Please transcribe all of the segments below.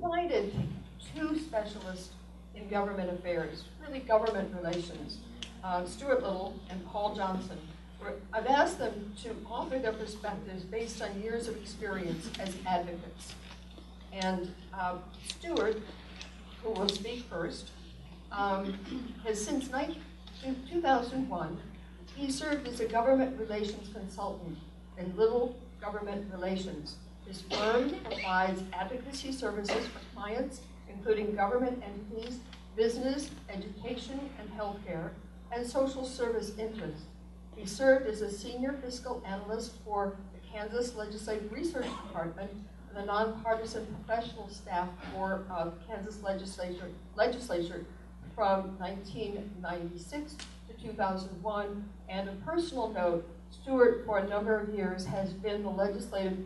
invited two specialists in government affairs, really government relations, Stuart Little and Paul Johnson. I've asked them to offer their perspectives based on years of experience as advocates. And Stuart, who will speak first, has since 2001, he served as a government relations consultant in Little Government Relations. His firm provides advocacy services for clients, including government entities, business, education, and healthcare, and social service interests. He served as a senior fiscal analyst for the Kansas Legislative Research Department and the nonpartisan professional staff for Kansas legislature from 1996 to 2001. And a personal note, Stuart, for a number of years, has been the legislative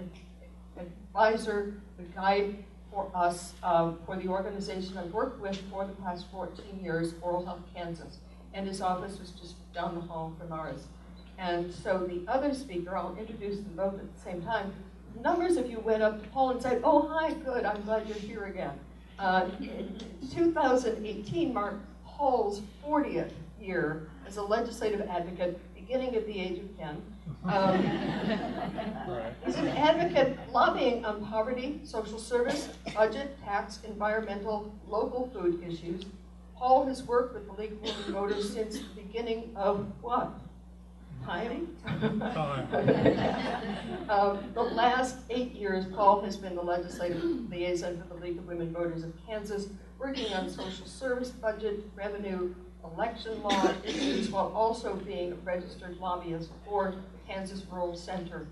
advisor, the guide for us, for the organization I've worked with for the past 14 years, Oral Health Kansas. And his office was just down the hall from ours. And so the other speaker, I'll introduce them both at the same time. Numbers of you went up to Paul and said, oh, hi, good, I'm glad you're here again. 2018 marked Paul's 40th year as a legislative advocate, beginning at the age of 10. He's an advocate lobbying on poverty, social service, budget, tax, environmental, local food issues. Paul has worked with the League of Women Voters since the beginning of what? Time? The last 8 years, Paul has been the legislative liaison for the League of Women Voters of Kansas, working on social service, budget, revenue, election law issues, while also being a registered lobbyist for the Kansas Rural Center,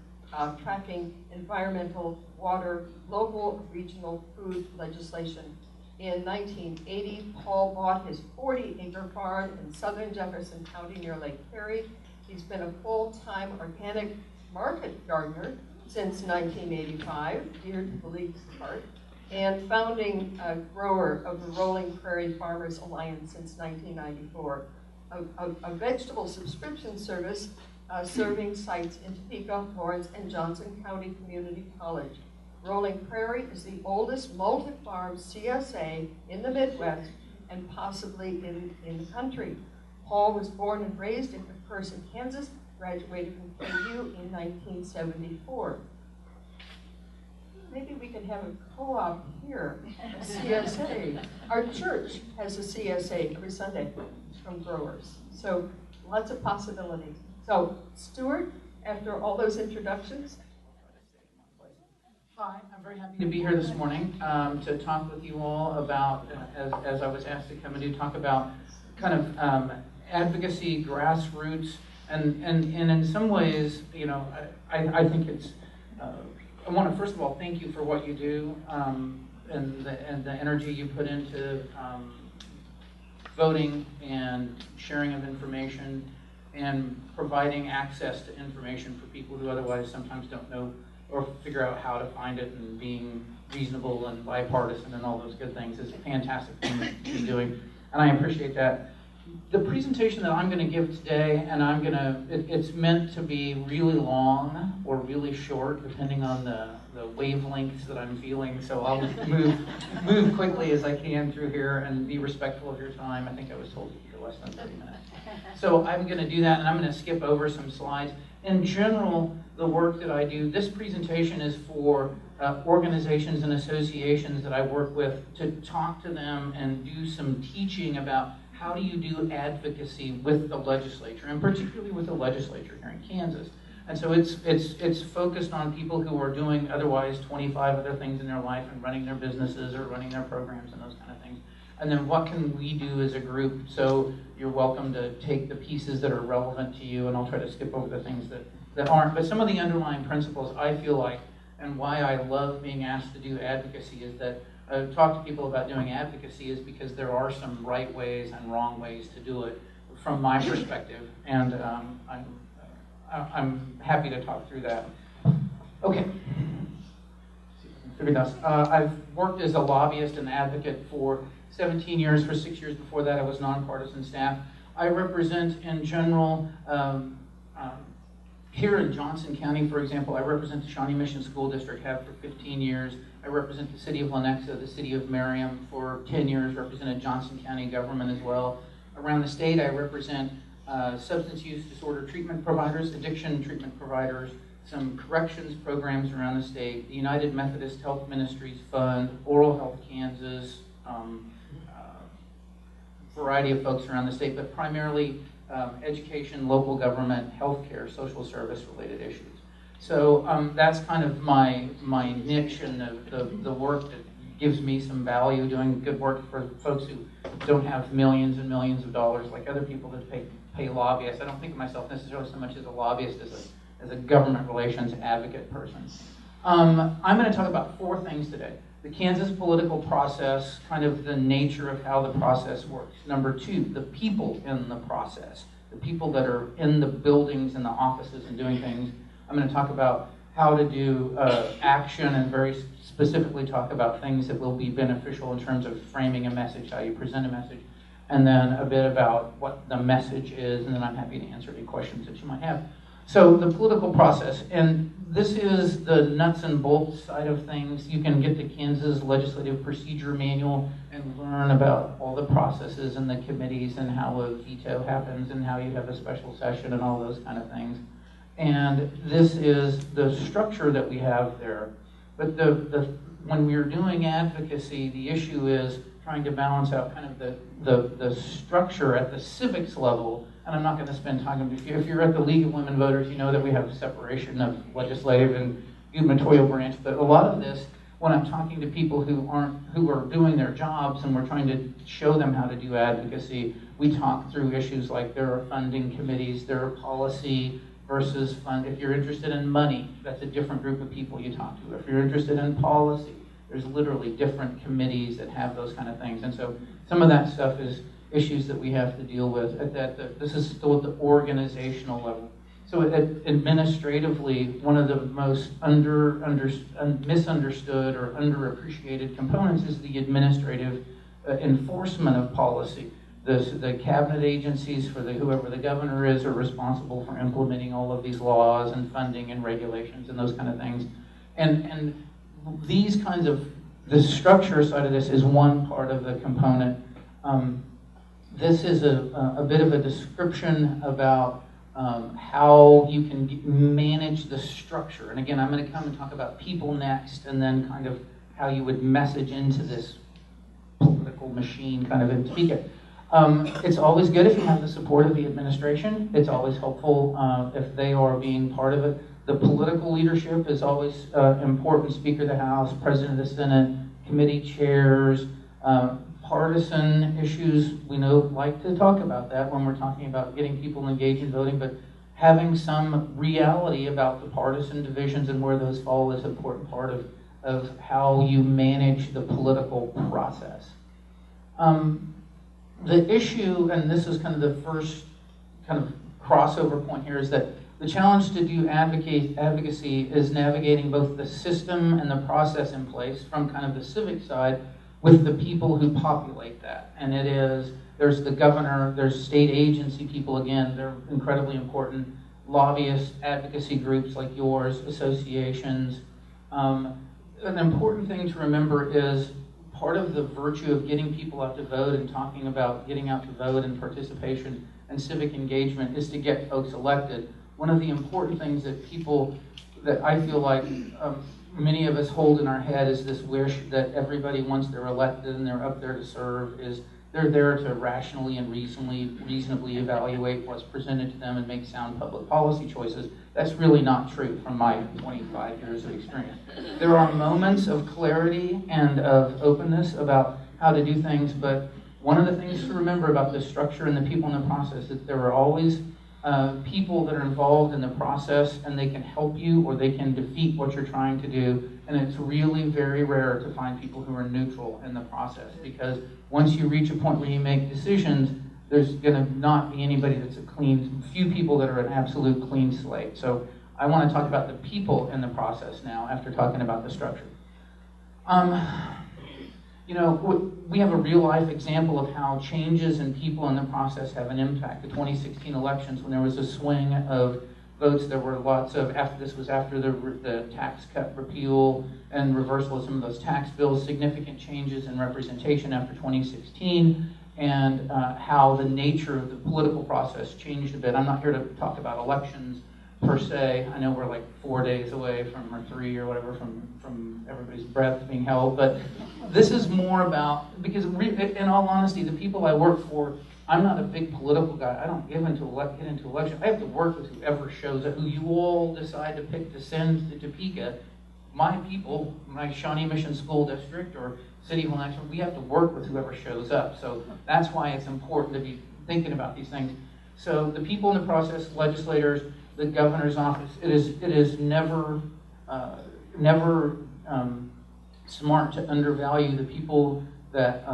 tracking environmental, water, local, regional food legislation. In 1980, Paul bought his 40-acre farm in southern Jefferson County near Lake Perry. He's been a full-time organic market gardener since 1985, dear to the League's heart, and founding grower of the Rolling Prairie Farmers Alliance since 1994, a vegetable subscription service serving sites in Topeka, Lawrence, and Johnson County Community College. Rolling Prairie is the oldest multi-farm CSA in the Midwest and possibly in the country. Paul was born and raised in McPherson, Kansas, graduated from KU in 1974. Maybe we can have a co-op here, a CSA. Our church has a CSA every Sunday from growers. So lots of possibilities. So Stuart, after all those introductions. Hi, I'm very happy to be here this morning to talk with you all about, as I was asked to come and do, talk about kind of advocacy, grassroots, and in some ways, you know, I think it's, I want to first of all thank you for what you do and the energy you put into voting and sharing of information and providing access to information for people who otherwise sometimes don't know or figure out how to find it, and being reasonable and bipartisan and all those good things is a fantastic thing to be doing, and I appreciate that. The presentation that I'm going to give today, and it's meant to be really long or really short, depending on the wavelengths that I'm feeling, so I'll move quickly as I can through here and be respectful of your time. I think I was told you'd be less than 30 minutes. So I'm going to do that, and I'm going to skip over some slides. In general, the work that I do, this presentation is for organizations and associations that I work with to talk to them and do some teaching about how do you do advocacy with the legislature, and particularly with the legislature here in Kansas. And so it's focused on people who are doing otherwise 25 other things in their life and running their businesses or running their programs and those kind of things. And then what can we do as a group? So you're welcome to take the pieces that are relevant to you, and I'll try to skip over the things that aren't. But some of the underlying principles I feel like, and why I love being asked to do advocacy, is that talk to people about doing advocacy is because there are some right ways and wrong ways to do it from my perspective, and I'm happy to talk through that. Okay. I've worked as a lobbyist and advocate for 17 years. For 6 years before that, I was nonpartisan staff. I represent, in general, here in Johnson County, for example, I represent the Shawnee Mission School District, have for 15 years. I represent the city of Lenexa, the city of Merriam. For 10 years, represented Johnson County government as well. Around the state, I represent substance use disorder treatment providers, addiction treatment providers, some corrections programs around the state, the United Methodist Health Ministries Fund, Oral Health Kansas, variety of folks around the state, but primarily education, local government, healthcare, social service related issues. So that's kind of my niche and the work that gives me some value, doing good work for folks who don't have millions and millions of dollars like other people that pay lobbyists. I don't think of myself necessarily so much as a lobbyist as a government relations advocate person. I'm going to talk about 4 things today. The Kansas political process, kind of the nature of how the process works. Number 2, the people in the process, the people that are in the buildings and the offices and doing things. I'm going to talk about how to do action and very specifically talk about things that will be beneficial in terms of framing a message, how you present a message, and then a bit about what the message is, and then I'm happy to answer any questions that you might have. So the political process, and this is the nuts and bolts side of things. You can get the Kansas Legislative Procedure Manual and learn about all the processes and the committees and how a veto happens and how you have a special session and all those kind of things. And this is the structure that we have there. But when we're doing advocacy, the issue is trying to balance out kind of the structure at the civics level. And I'm not going to spend time, if you're at the League of Women Voters, you know that we have separation of legislative and gubernatorial branch. But a lot of this, when I'm talking to people who are doing their jobs and we're trying to show them how to do advocacy, we talk through issues like there are funding committees, there are policy versus fund. If you're interested in money, that's a different group of people you talk to. If you're interested in policy, there's literally different committees that have those kind of things. And so some of that stuff is issues that we have to deal with. This is still at the organizational level. So administratively, one of the most misunderstood or underappreciated components is the administrative enforcement of policy. The cabinet agencies for whoever the governor is are responsible for implementing all of these laws and funding and regulations and those kind of things. And these kinds of, the structure side of this is one part of the component. This is a bit of a description about how you can manage the structure. And again, I'm going to come and talk about people next, and then kind of how you would message into this political machine kind of and speak it. It's always good if you have the support of the administration. It's always helpful if they are being part of it. The political leadership is always important. Speaker of the House, President of the Senate, committee chairs, partisan issues, we like to talk about that when we're talking about getting people engaged in voting, but having some reality about the partisan divisions and where those fall is an important part of how you manage the political process. The issue, and this is kind of the first kind of crossover point here, is that the challenge to do advocacy is navigating both the system and the process in place from kind of the civic side with the people who populate that. And there's the governor, there's state agency people, again, they're incredibly important, lobbyists, advocacy groups like yours, associations. An important thing to remember is part of the virtue of getting people out to vote and talking about getting out to vote and participation and civic engagement is to get folks elected. One of the important things that I feel like many of us hold in our head is this wish that everybody, once they're elected and they're up there to serve, is they're there to rationally and reasonably evaluate what's presented to them and make sound public policy choices. That's really not true from my 25 years of experience. There are moments of clarity and of openness about how to do things, but one of the things to remember about the structure and the people in the process is there are always people that are involved in the process, and they can help you or they can defeat what you're trying to do. And it's really very rare to find people who are neutral in the process, because once you reach a point where you make decisions, there's going to not be anybody that's few people that are an absolute clean slate. So I want to talk about the people in the process now after talking about the structure. We have a real-life example of how changes in people in the process have an impact. The 2016 elections, when there was a swing of votes. There were lots of, this was after the tax cut repeal and reversal of some of those tax bills, significant changes in representation after 2016, and how the nature of the political process changed a bit. I'm not here to talk about elections per se. I know we're like 4 days away from, or 3 or whatever, from everybody's breath being held, but this is more about, because in all honesty, the people I work for, I'm not a big political guy. I don't get into election. I have to work with whoever shows up, who you all decide to pick to send to Topeka. My people, my Shawnee Mission School District or City Hall Action, we have to work with whoever shows up. So that's why it's important to be thinking about these things. So the people in the process, legislators, the governor's office, it is never smart to undervalue the people that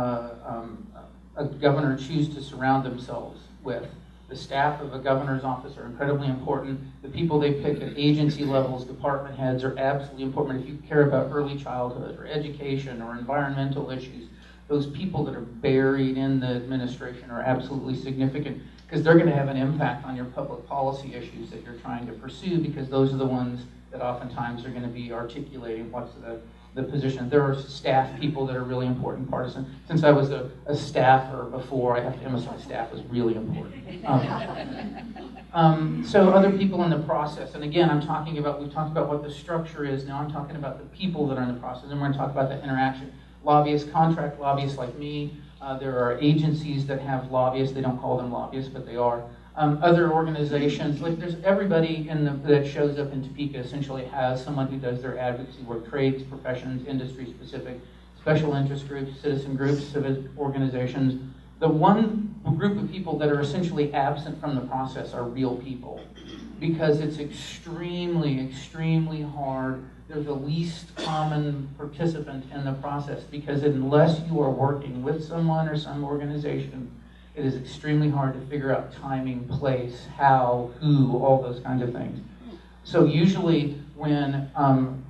a governor chooses to surround themselves with. The staff of a governor's office are incredibly important. The people they pick at agency levels, department heads, are absolutely important. If you care about early childhood or education or environmental issues, those people that are buried in the administration are absolutely significant, because they're going to have an impact on your public policy issues that you're trying to pursue, because those are the ones that oftentimes are going to be articulating what's the position. There are staff people that are really important partisan. Since I was a staffer before, I have to emphasize staff was really important. So other people in the process, and again, we've talked about what the structure is. Now I'm talking about the people that are in the process, and we're going to talk about the interaction. Lobbyists, contract lobbyists like me. There are agencies that have lobbyists. They don't call them lobbyists, but they are. Other organizations, like there's everybody that shows up in Topeka essentially has someone who does their advocacy work, trades, professions, industry specific, special interest groups, citizen groups, civic organizations. The one group of people that are essentially absent from the process are real people, because it's extremely, extremely hard. They're the least common participant in the process, because unless you are working with someone or some organization, it is extremely hard to figure out timing, place, how, who, all those kinds of things. So usually when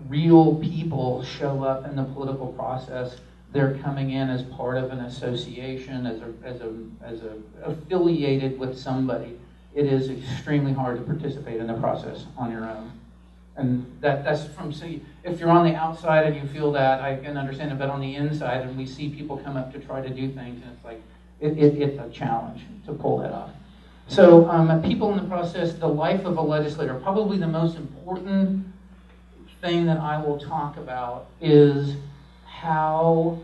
real people show up in the political process, they're coming in as part of an association, as affiliated with somebody. It is extremely hard to participate in the process on your own. And that's from, see, if you're on the outside and you feel that, I can understand it, but on the inside, and we see people come up to try to do things, and it's like, it's a challenge to pull that off. So people in the process, the life of a legislator, probably the most important thing that I will talk about is how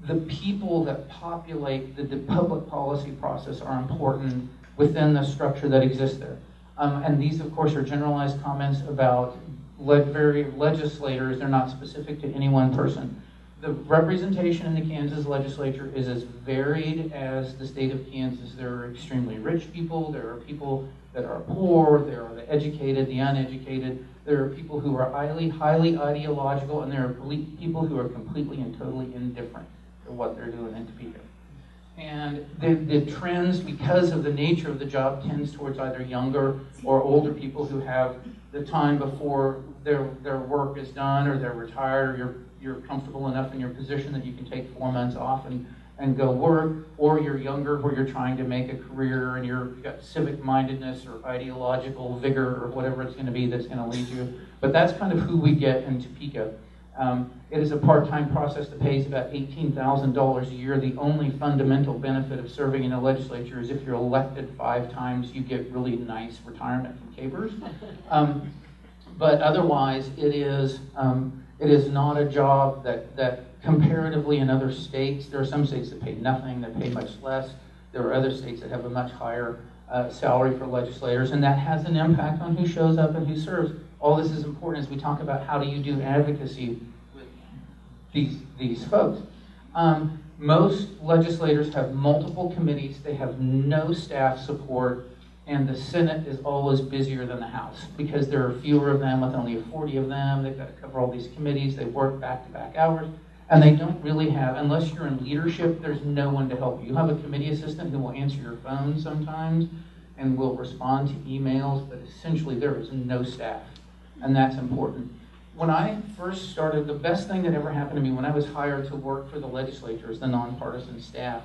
the people that populate the public policy process are important within the structure that exists there. And these, of course, are generalized comments about various legislators. They're not specific to any one person. The representation in the Kansas legislature is as varied as the state of Kansas. There are extremely rich people, there are people that are poor, there are the educated, the uneducated, there are people who are highly ideological, and there are people who are completely and totally indifferent to what they're doing in Topeka. And the trends, because of the nature of the job, tends towards either younger or older people who have the time before their work is done, or they're retired, or you're comfortable enough in your position that you can take 4 months off and go work, or you're younger where you're trying to make a career and you've got civic mindedness or ideological vigor or whatever it's going to be that's going to lead you. But that's kind of who we get in Topeka. It is a part-time process that pays about $18,000 a year. The only fundamental benefit of serving in the legislature is if you're elected 5 times, you get really nice retirement from Capers. But otherwise, it is not a job that comparatively in other states, there are some states that pay nothing, that pay much less. There are other states that have a much higher salary for legislators, and that has an impact on who shows up and who serves. All this is important as we talk about how do you do advocacy with these folks. Most legislators have multiple committees. They have no staff support, and the Senate is always busier than the House because there are fewer of them with only 40 of them. They've got to cover all these committees. They work back-to-back hours, and they don't really have, unless you're in leadership, there's no one to help you. You have a committee assistant who will answer your phone sometimes and will respond to emails, but essentially there is no staff, and that's important. When I first started, the best thing that ever happened to me when I was hired to work for the legislature as the nonpartisan staff,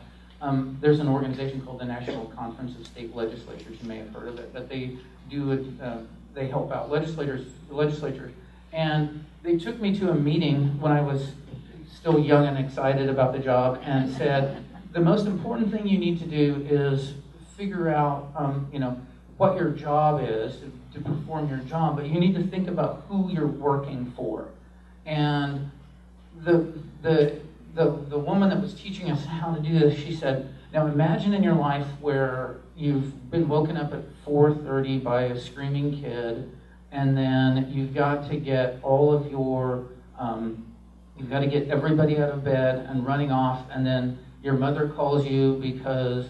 There's an organization called the National Conference of State Legislatures. You may have heard of it, but they they help out legislators, and they took me to a meeting when I was still young and excited about the job, and said, the most important thing you need to do is figure out, what your job is to perform your job, but you need to think about who you're working for. And the woman that was teaching us how to do this, she said, now imagine in your life where you've been woken up at 4:30 by a screaming kid, and then you've got to get all of your, you've got to get everybody out of bed and running off, and then your mother calls you because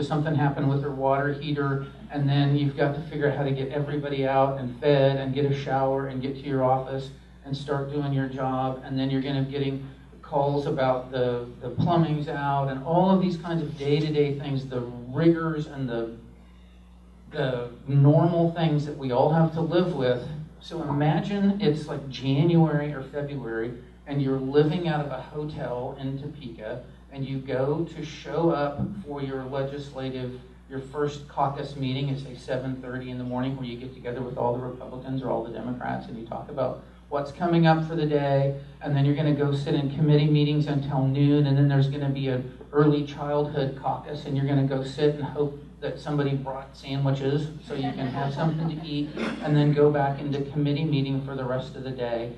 something happened with her water heater, and then you've got to figure out how to get everybody out and fed and get a shower and get to your office and start doing your job, and then you're going to be getting calls about the plumbing's out and all of these kinds of day-to-day things, the rigors and the normal things that we all have to live with. So imagine it's like January or February, and you're living out of a hotel in Topeka, and you go to show up for your first caucus meeting at say 7:30 in the morning, where you get together with all the Republicans or all the Democrats and you talk about what's coming up for the day, and then you're going to go sit in committee meetings until noon, and then there's going to be an early childhood caucus, and you're going to go sit and hope that somebody brought sandwiches so you can have something to eat, and then go back into committee meeting for the rest of the day.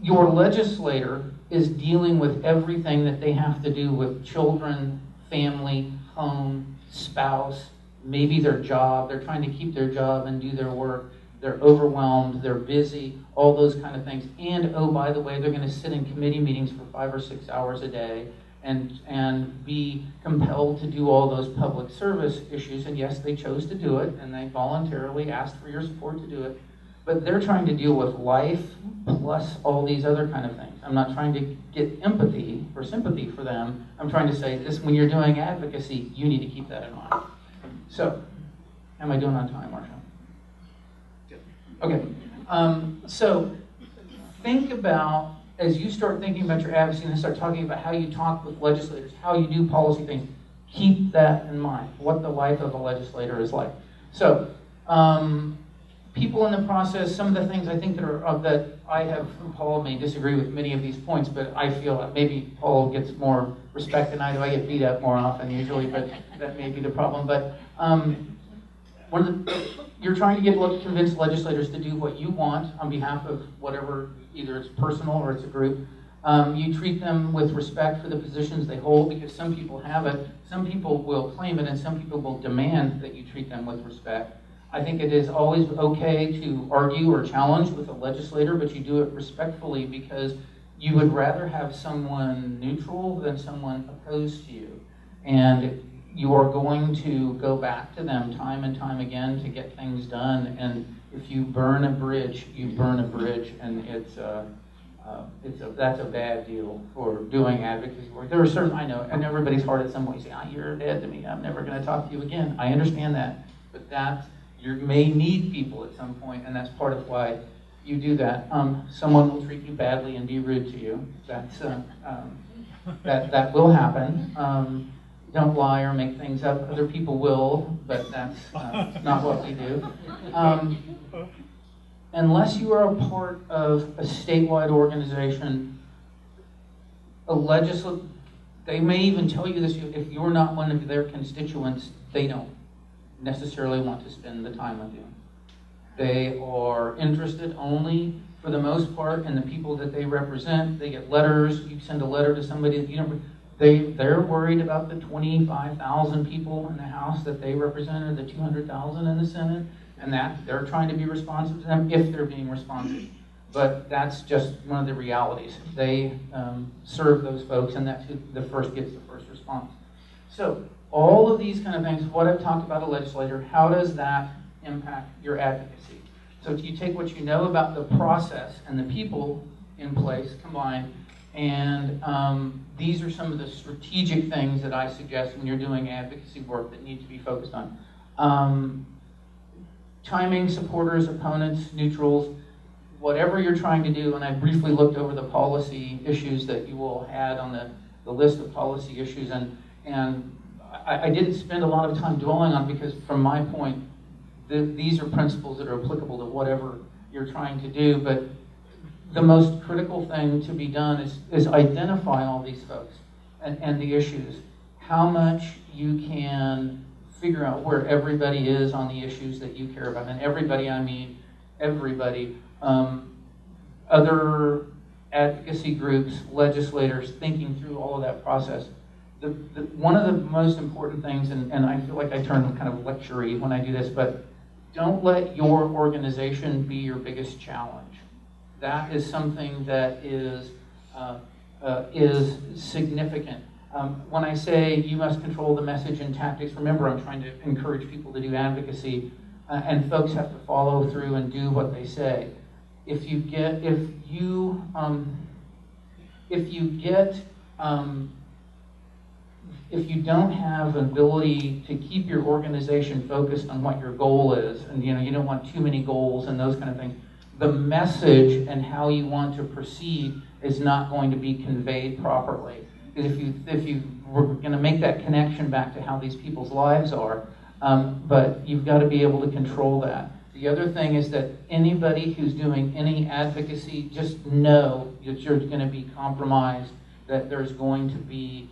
Your legislator is dealing with everything that they have to do with children, family, home, spouse, maybe their job. They're trying to keep their job and do their work. They're overwhelmed, they're busy, all those kind of things. And, oh, by the way, they're going to sit in committee meetings for 5 or 6 hours a day and be compelled to do all those public service issues. And yes, they chose to do it, and they voluntarily asked for your support to do it. But they're trying to deal with life plus all these other kind of things. I'm not trying to get empathy or sympathy for them. I'm trying to say this: when you're doing advocacy, you need to keep that in mind. So, am I doing on time, Marsha? Okay, so think about, as you start thinking about your advocacy and start talking about how you talk with legislators, how you do policy things, keep that in mind, what the life of a legislator is like. So, people in the process, some of the things I think that I have, Paul may disagree with many of these points, but I feel that maybe Paul gets more respect than I do. I get beat up more often usually, but that may be the problem. But you're trying to convince legislators to do what you want on behalf of whatever, either it's personal or it's a group. You treat them with respect for the positions they hold, because some people have it, some people will claim it, and some people will demand that you treat them with respect. I think it is always okay to argue or challenge with a legislator, but you do it respectfully, because you would rather have someone neutral than someone opposed to you. And you are going to go back to them time and time again to get things done. And if you burn a bridge, you burn a bridge, and that's a bad deal for doing advocacy work. There are certain, I know, and everybody's hard at some point. You say, you're dead to me. I'm never going to talk to you again. I understand that, but you may need people at some point, and that's part of why you do that. Someone will treat you badly and be rude to you. That's that will happen. Don't lie or make things up. Other people will, but that's not what we do. Unless you are a part of a statewide organization, they may even tell you this: if you're not one of their constituents, they don't necessarily want to spend the time with you. They are interested only, for the most part, in the people that they represent. They get letters. You send a letter to somebody that you don't. They're worried about the 25,000 people in the House that they represent, or the 200,000 in the Senate, and that they're trying to be responsive to them if they're being responsive. But that's just one of the realities. They serve those folks, and that's who the first gets the first response. So all of these kind of things, what I've talked about a legislator, how does that impact your advocacy? So if you take what you know about the process and the people in place combined, and these are some of the strategic things that I suggest when you're doing advocacy work that need to be focused on. Timing, supporters, opponents, neutrals, whatever you're trying to do, and I briefly looked over the policy issues that you all had on the list of policy issues, and I didn't spend a lot of time dwelling on, because from my point, these are principles that are applicable to whatever you're trying to do, but the most critical thing to be done is identify all these folks and the issues. How much you can figure out where everybody is on the issues that you care about. And everybody, I mean everybody. Other advocacy groups, legislators, thinking through all of that process. One of the most important things, and I feel like I turn kind of lectury when I do this, but don't let your organization be your biggest challenge. That is something that is significant. When I say you must control the message and tactics, remember I'm trying to encourage people to do advocacy, and folks have to follow through and do what they say. If you don't have an ability to keep your organization focused on what your goal is, and you don't want too many goals and those kind of things, the message and how you want to proceed is not going to be conveyed properly. Because if you were going to make that connection back to how these people's lives are, but you've got to be able to control that. The other thing is that anybody who's doing any advocacy, just know that you're going to be compromised, that there's going to be,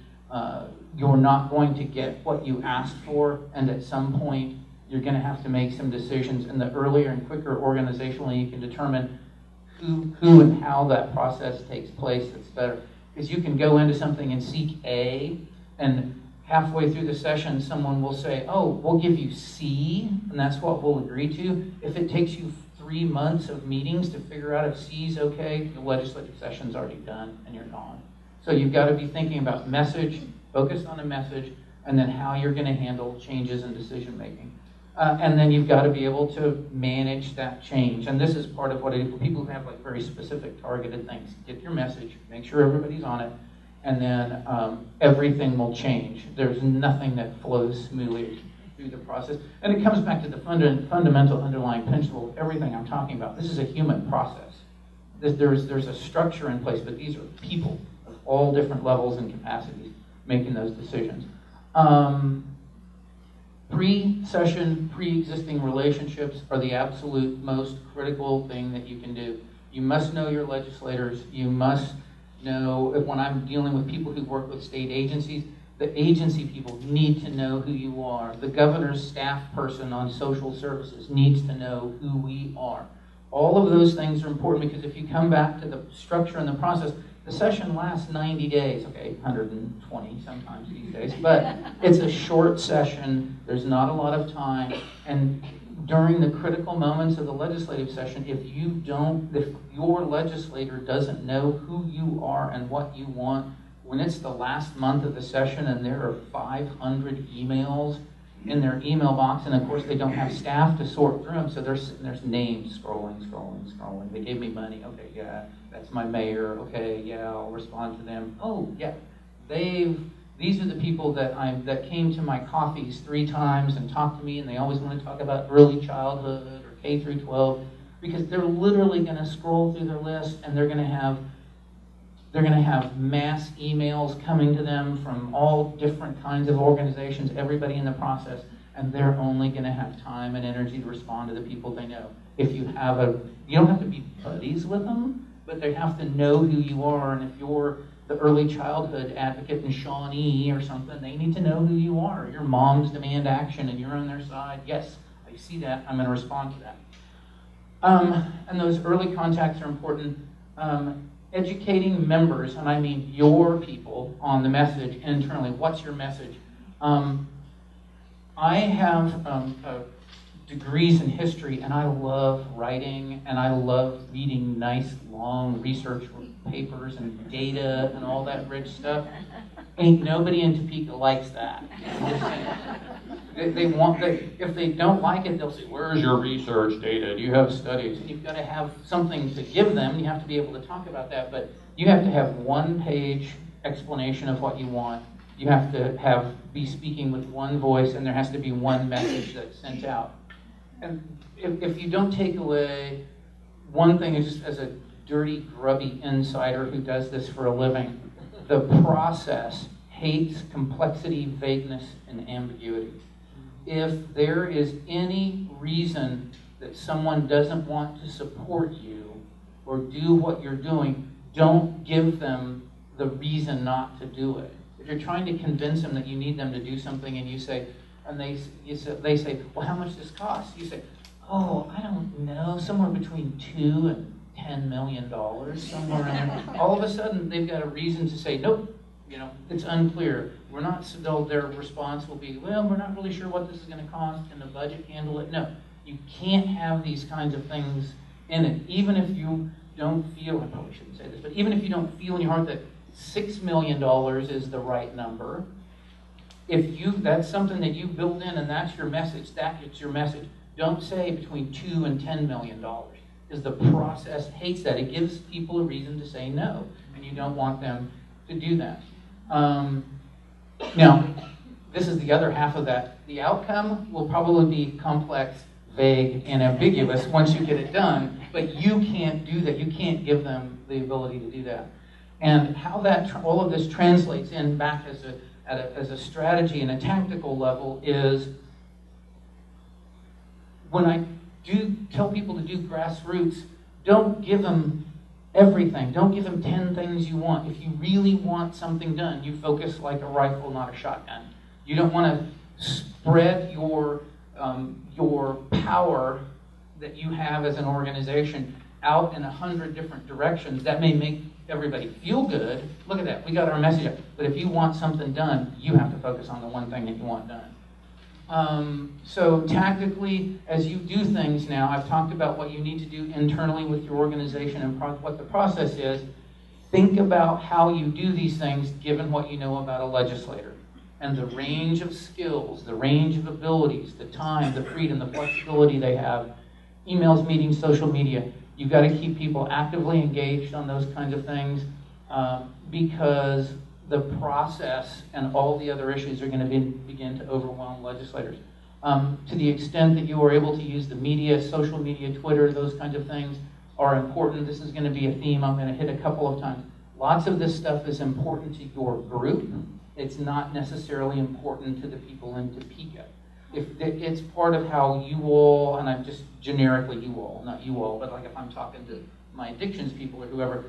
you're not going to get what you asked for, and at some point you're going to have to make some decisions. And the earlier and quicker organizationally you can determine who and how that process takes place, that's better. Because you can go into something and seek A, and halfway through the session someone will say, oh, we'll give you C, and that's what we'll agree to. If it takes you 3 months of meetings to figure out if C is okay, the legislative session's already done and you're gone. So you've got to be thinking about message, focused on a message, and then how you're going to handle changes in decision making. And then you've got to be able to manage that change. And this is part of what people who have like very specific targeted things. Get your message, make sure everybody's on it, and then everything will change. There's nothing that flows smoothly through the process. And it comes back to the fundamental underlying principle of everything I'm talking about. This is a human process. There's a structure in place, but these are people of all different levels and capacities making those decisions. Pre-session, pre-existing relationships are the absolute most critical thing that you can do. You must know your legislators. You must know, when I'm dealing with people who work with state agencies, the agency people need to know who you are. The governor's staff person on social services needs to know who we are. All of those things are important, because if you come back to the structure and the process, the session lasts 90 days, okay, 120 sometimes these days, but it's a short session, there's not a lot of time, and during the critical moments of the legislative session, if your legislator doesn't know who you are and what you want, when it's the last month of the session and there are 500 emails in their email box, and of course they don't have staff to sort through them, so there's names scrolling. They gave me money, okay, yeah, that's my mayor, okay, yeah, I'll respond to them. Oh, yeah, these are the people that came to my coffees 3 times and talked to me, and they always want to talk about early childhood or K through 12, because they're literally going to scroll through their list, and they're going to have mass emails coming to them from all different kinds of organizations, everybody in the process, and they're only going to have time and energy to respond to the people they know. If you don't have to be buddies with them, but they have to know who you are, and if you're the early childhood advocate in Shawnee or something, they need to know who you are. Your moms demand action and you're on their side. Yes, I see that, I'm going to respond to that. And those early contacts are important. Educating members, and I mean your people, on the message internally. What's your message? I have degrees in history, and I love writing, and I love reading nice, long research papers and data and all that rich stuff. Ain't nobody in Topeka likes that. If they don't like it, they'll say, where's your research data? Do you have studies? And you've got to have something to give them. You have to be able to talk about that, but you have to have 1-page explanation of what you want. You have to be speaking with one voice, and there has to be one message that's sent out. And if you don't take away one thing, just as a dirty, grubby insider who does this for a living, the process hates complexity, vagueness, and ambiguity. If there is any reason that someone doesn't want to support you or do what you're doing, don't give them the reason not to do it. If you're trying to convince them that you need them to do something and you say, and they say, well, how much does this cost? You say, oh, I don't know, somewhere between $2 and $10 million, somewhere in there. All of a sudden, they've got a reason to say, nope, it's unclear. We're not, their response will be, well, we're not really sure what this is going to cost. Can the budget handle it? No, you can't have these kinds of things in it. Even if you don't feel, I probably shouldn't say this, but even if you don't feel in your heart that $6 million is the right number, if that's something that you build in and that's your message, it's your message. Don't say between $2 and $10 million, because the process hates that. It gives people a reason to say no, and you don't want them to do that. Now, this is the other half of that. The outcome will probably be complex, vague, and ambiguous once you get it done, but you can't do that. You can't give them the ability to do that. And how all of this translates in back as a strategy and a tactical level is when I do tell people to do grassroots, don't give them everything. Don't give them 10 things you want. If you really want something done, you focus like a rifle, not a shotgun. You don't want to spread your power that you have as an organization out in 100 different directions. That may make everybody feel good. Look at that, we got our message out. But if you want something done, you have to focus on the one thing that you want done. So tactically, as you do things now, I've talked about what you need to do internally with your organization and what the process is. Think about how you do these things given what you know about a legislator and the range of skills, the range of abilities, the time, the freedom, the flexibility they have. Emails, meetings, social media. You've got to keep people actively engaged on those kinds of things because the process and all the other issues are going to begin to overwhelm legislators. To the extent that you are able to use the media, social media, Twitter, those kinds of things are important. This is going to be a theme I'm going to hit a couple of times. Lots of this stuff is important to your group. It's not necessarily important to the people in Topeka. It's part of how you all, and I'm just generically you all, not you all, but like if I'm talking to my addictions people or whoever,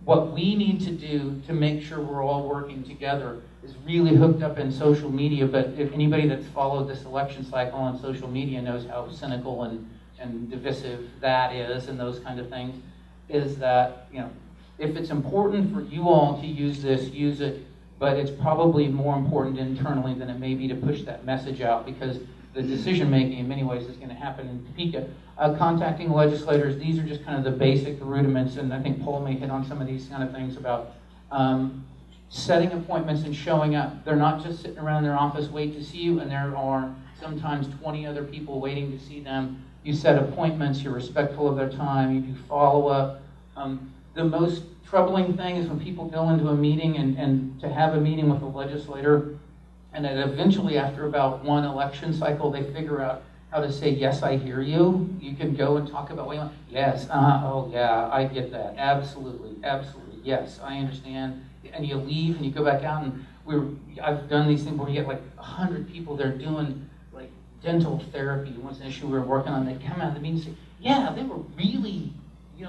what we need to do to make sure we're all working together is really hooked up in social media. But if anybody that's followed this election cycle on social media knows how cynical and divisive that is and those kind of things, is that, if it's important for you all to use this, use it. But it's probably more important internally than it may be to push that message out because the decision-making in many ways is going to happen in Topeka. Contacting legislators, these are just kind of the basic rudiments, and I think Paul may hit on some of these kind of things about setting appointments and showing up. They're not just sitting around their office waiting to see you, and there are sometimes 20 other people waiting to see them. You set appointments, you're respectful of their time, you do follow-up. The most troubling thing is when people go into a meeting and to have a meeting with a legislator, and then eventually after about one election cycle, they figure out how to say, yes, I hear you. You can go and talk about what you want. Yes, oh yeah, I get that. Absolutely, absolutely, yes, I understand. And you leave and you go back out and I've done these things where you get like 100 people there doing like dental therapy. Once an issue we were working on, they'd come out of the meeting and say, yeah, they were really,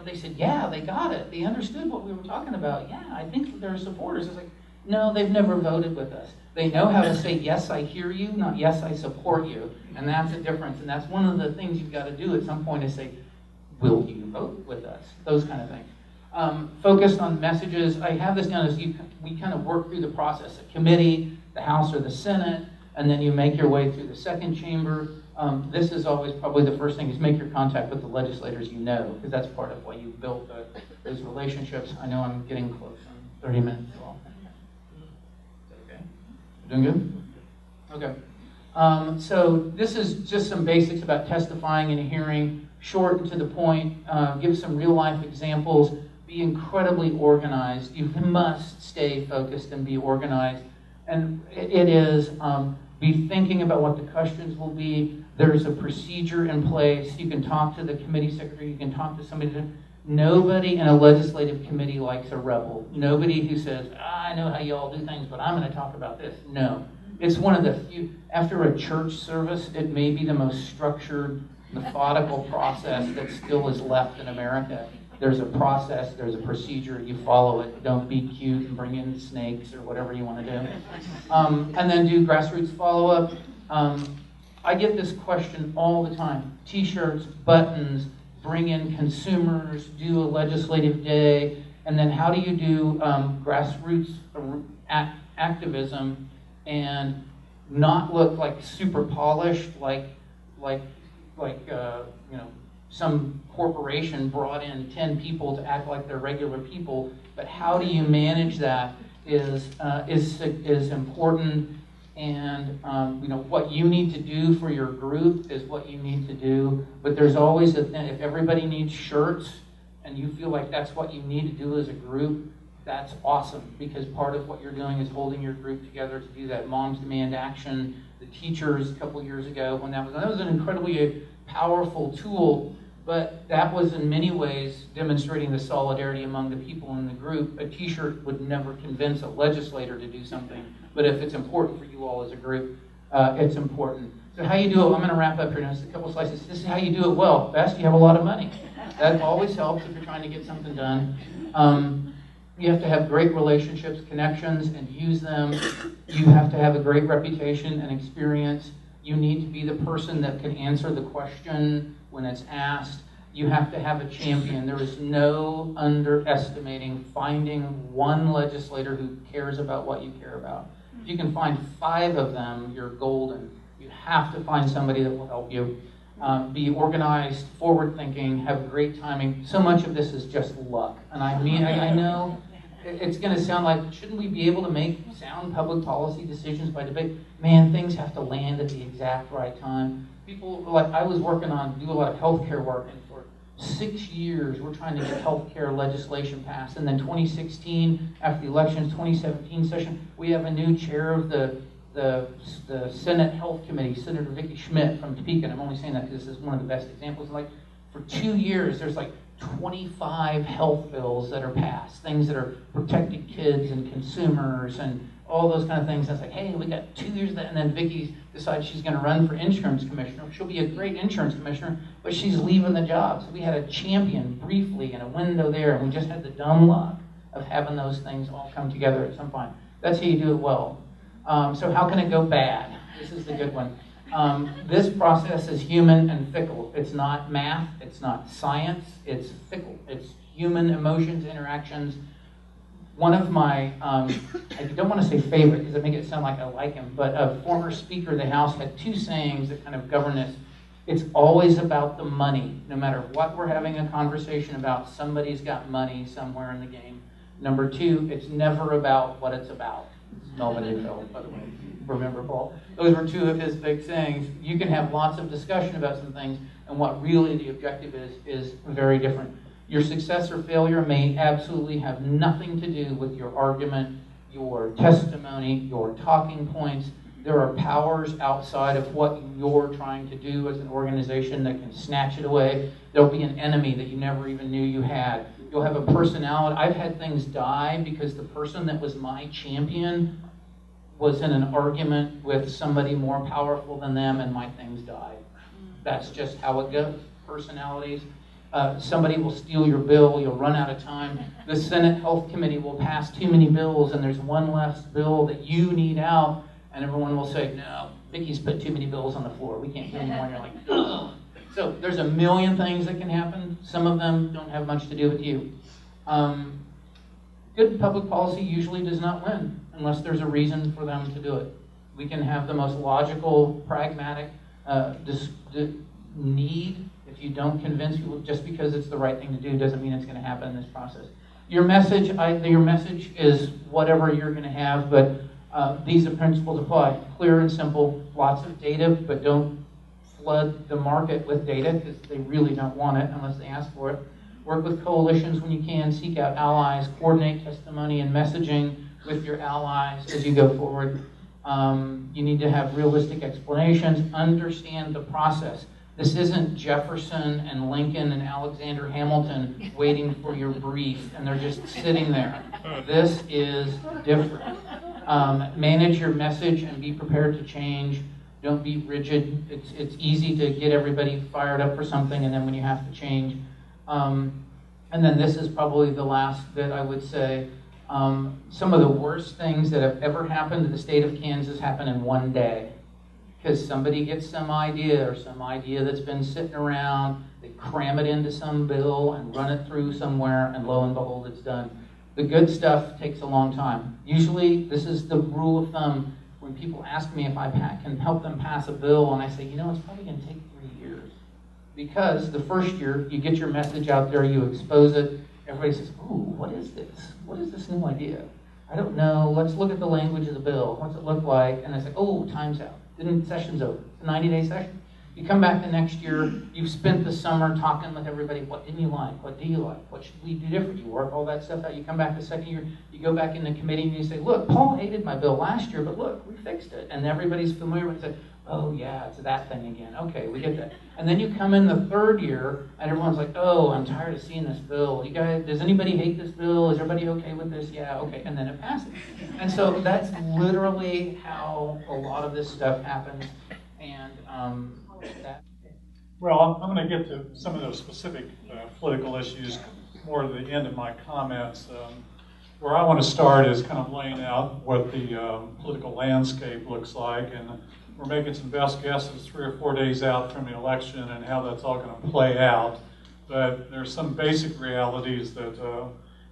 they said, yeah, they got it. They understood what we were talking about. Yeah, I think they're supporters. It's like, no, they've never voted with us. They know how to say, yes, I hear you, not yes, I support you. And that's a difference. And that's one of the things you've got to do at some point is say, will you vote with us? Those kind of things. Focused on messages. I have this down as we kind of work through the process. A committee, the House or the Senate, and then you make your way through the second chamber. This is always probably the first thing is make your contact with the legislators you know, because that's part of why you built those relationships. I know I'm getting close. I'm 30 minutes long. Okay. Doing good? Okay. So this is just some basics about testifying in a hearing, short and to the point, give some real life examples, be incredibly organized. You must stay focused and be organized. And it is, be thinking about what the questions will be. There's a procedure in place. You can talk to the committee secretary. You can talk to somebody. Nobody in a legislative committee likes a rebel. Nobody who says, I know how you all do things, but I'm going to talk about this. No. It's one of the few, after a church service, it may be the most structured, methodical process that still is left in America. There's a process, there's a procedure, you follow it. Don't be cute and bring in snakes or whatever you want to do. And then do grassroots follow-up. I get this question all the time. T-shirts, buttons, bring in consumers, do a legislative day, and then how do you do grassroots activism and not look like super polished, like some corporation brought in 10 people to act like they're regular people, but how do you manage that is important, and what you need to do for your group is what you need to do, but there's always a thing. If everybody needs shirts and you feel like that's what you need to do as a group, that's awesome, because part of what you're doing is holding your group together to do that. Moms Demand Action, the teachers a couple years ago, when that was an incredibly powerful tool, but that was in many ways demonstrating the solidarity among the people in the group. A t-shirt would never convince a legislator to do something, but if it's important for you all as a group, it's important. So how you do it, I'm going to wrap up here now, just a couple slices. This is how you do it well. Best, you have a lot of money. That always helps if you're trying to get something done. You have to have great relationships, connections, and use them. You have to have a great reputation and experience. You need to be the person that can answer the question when it's asked. You have to have a champion. There is no underestimating finding one legislator who cares about what you care about. If you can find 5 of them, you're golden. You have to find somebody that will help you. Be organized, forward-thinking, have great timing. So much of this is just luck. And I mean, I know it's going to sound like, shouldn't we be able to make sound public policy decisions by debate? Man, things have to land at the exact right time. People, like I was working on, do a lot of healthcare work, and for 6 years we're trying to get healthcare legislation passed. And then 2016, after the elections, 2017 session, we have a new chair of the Senate Health Committee, Senator Vicki Schmidt from Topeka. And I'm only saying that because this is one of the best examples. Like, for 2 years, there's like 25 health bills that are passed, things that are protecting kids and consumers and all those kind of things. And it's like, hey, we got 2 years of that. And then Vicki decides she's going to run for insurance commissioner. She'll be a great insurance commissioner, but she's leaving the job. So we had a champion briefly in a window there, and we just had the dumb luck of having those things all come together at some point. That's how you do it well. So how can it go bad? This is the good one. This process is human and fickle. It's not math, it's not science, it's fickle. It's human emotions, interactions. One of my, I don't want to say favorite because I make it sound like I like him, but a former Speaker of the House had 2 sayings that kind of govern this. It's always about the money. No matter what we're having a conversation about, somebody's got money somewhere in the game. Number 2, it's never about what it's about. Melvin Newfeld, by the way. Remember, Paul? Those were 2 of his big sayings. You can have lots of discussion about some things, and what really the objective is very different. Your success or failure may absolutely have nothing to do with your argument, your testimony, your talking points. There are powers outside of what you're trying to do as an organization that can snatch it away. There'll be an enemy that you never even knew you had. You'll have a personality. I've had things die because the person that was my champion was in an argument with somebody more powerful than them, and my things died. That's just how it goes. Personalities. Somebody will steal your bill. You'll run out of time. The Senate Health Committee will pass too many bills, and there's one last bill that you need out, and everyone will say, no, Vicki's put too many bills on the floor. We can't do anymore. And you're like, ugh. So there's a million things that can happen. Some of them don't have much to do with you. Good public policy usually does not win unless there's a reason for them to do it. We can have the most logical, pragmatic need. If you don't convince people just because it's the right thing to do doesn't mean it's going to happen in this process. Your message is whatever you're going to have, but these principles apply. Clear and simple, lots of data, but don't flood the market with data because they really don't want it unless they ask for it. Work with coalitions when you can, seek out allies, coordinate testimony and messaging with your allies as you go forward. You need to have realistic explanations, understand the process. This isn't Jefferson and Lincoln and Alexander Hamilton waiting for your brief, and they're just sitting there. This is different. Manage your message and be prepared to change. Don't be rigid. It's easy to get everybody fired up for something, and then when you have to change. And then this is probably the last bit I would say. Some of the worst things that have ever happened to the state of Kansas happen in one day. Because somebody gets some idea or some idea that's been sitting around, they cram it into some bill and run it through somewhere, and lo and behold, it's done. The good stuff takes a long time. Usually, this is the rule of thumb when people ask me if I can help them pass a bill, and I say, it's probably going to take 3 years. Because the first year, you get your message out there, you expose it, everybody says, ooh, what is this? What is this new idea? I don't know, let's look at the language of the bill. What's it look like? And I say, oh, time's out. Then session's over. It's a 90-day session. You come back the next year, you've spent the summer talking with everybody, what didn't you like? What do you like? What should we do different? You work all that stuff out. You come back the second year, you go back in the committee and you say, look, Paul hated my bill last year, but look, we fixed it. And everybody's familiar with it. Oh yeah, it's that thing again. Okay, we get that. And then you come in the third year and everyone's like, oh, I'm tired of seeing this bill. You guys, does anybody hate this bill? Is everybody okay with this? Yeah, okay. And then it passes. And so that's literally how a lot of this stuff happens. And that. Well, I'm going to get to some of those specific political issues more at the end of my comments. Where I want to start is kind of laying out what the political landscape looks like, and we're making some best guesses 3 or 4 days out from the election and how that's all going to play out. But there's some basic realities that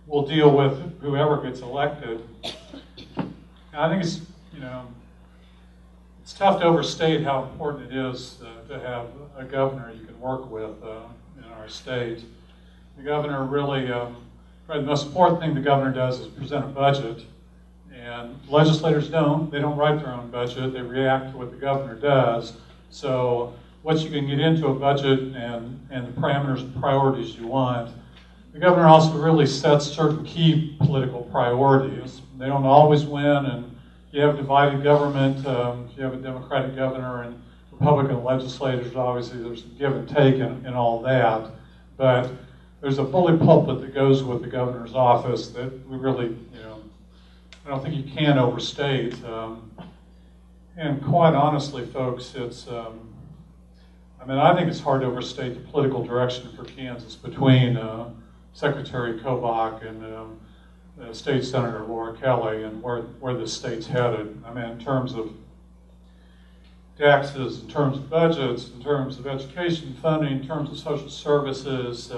we'll deal with whoever gets elected. And I think it's, it's tough to overstate how important it is to have a governor you can work with in our state. The governor really, probably the most important thing the governor does is present a budget. And legislators don't. They don't write their own budget. They react to what the governor does. So once you can get into a budget and the parameters and priorities you want, the governor also really sets certain key political priorities. They don't always win, and you have divided government. You have a Democratic governor and Republican legislators. Obviously, there's a give and take in all that. But there's a bully pulpit that goes with the governor's office that we really, I don't think you can overstate. And quite honestly, folks, it's, I think it's hard to overstate the political direction for Kansas between Secretary Kobach and State Senator Laura Kelly and where the state's headed. In terms of taxes, in terms of budgets, in terms of education funding, in terms of social services,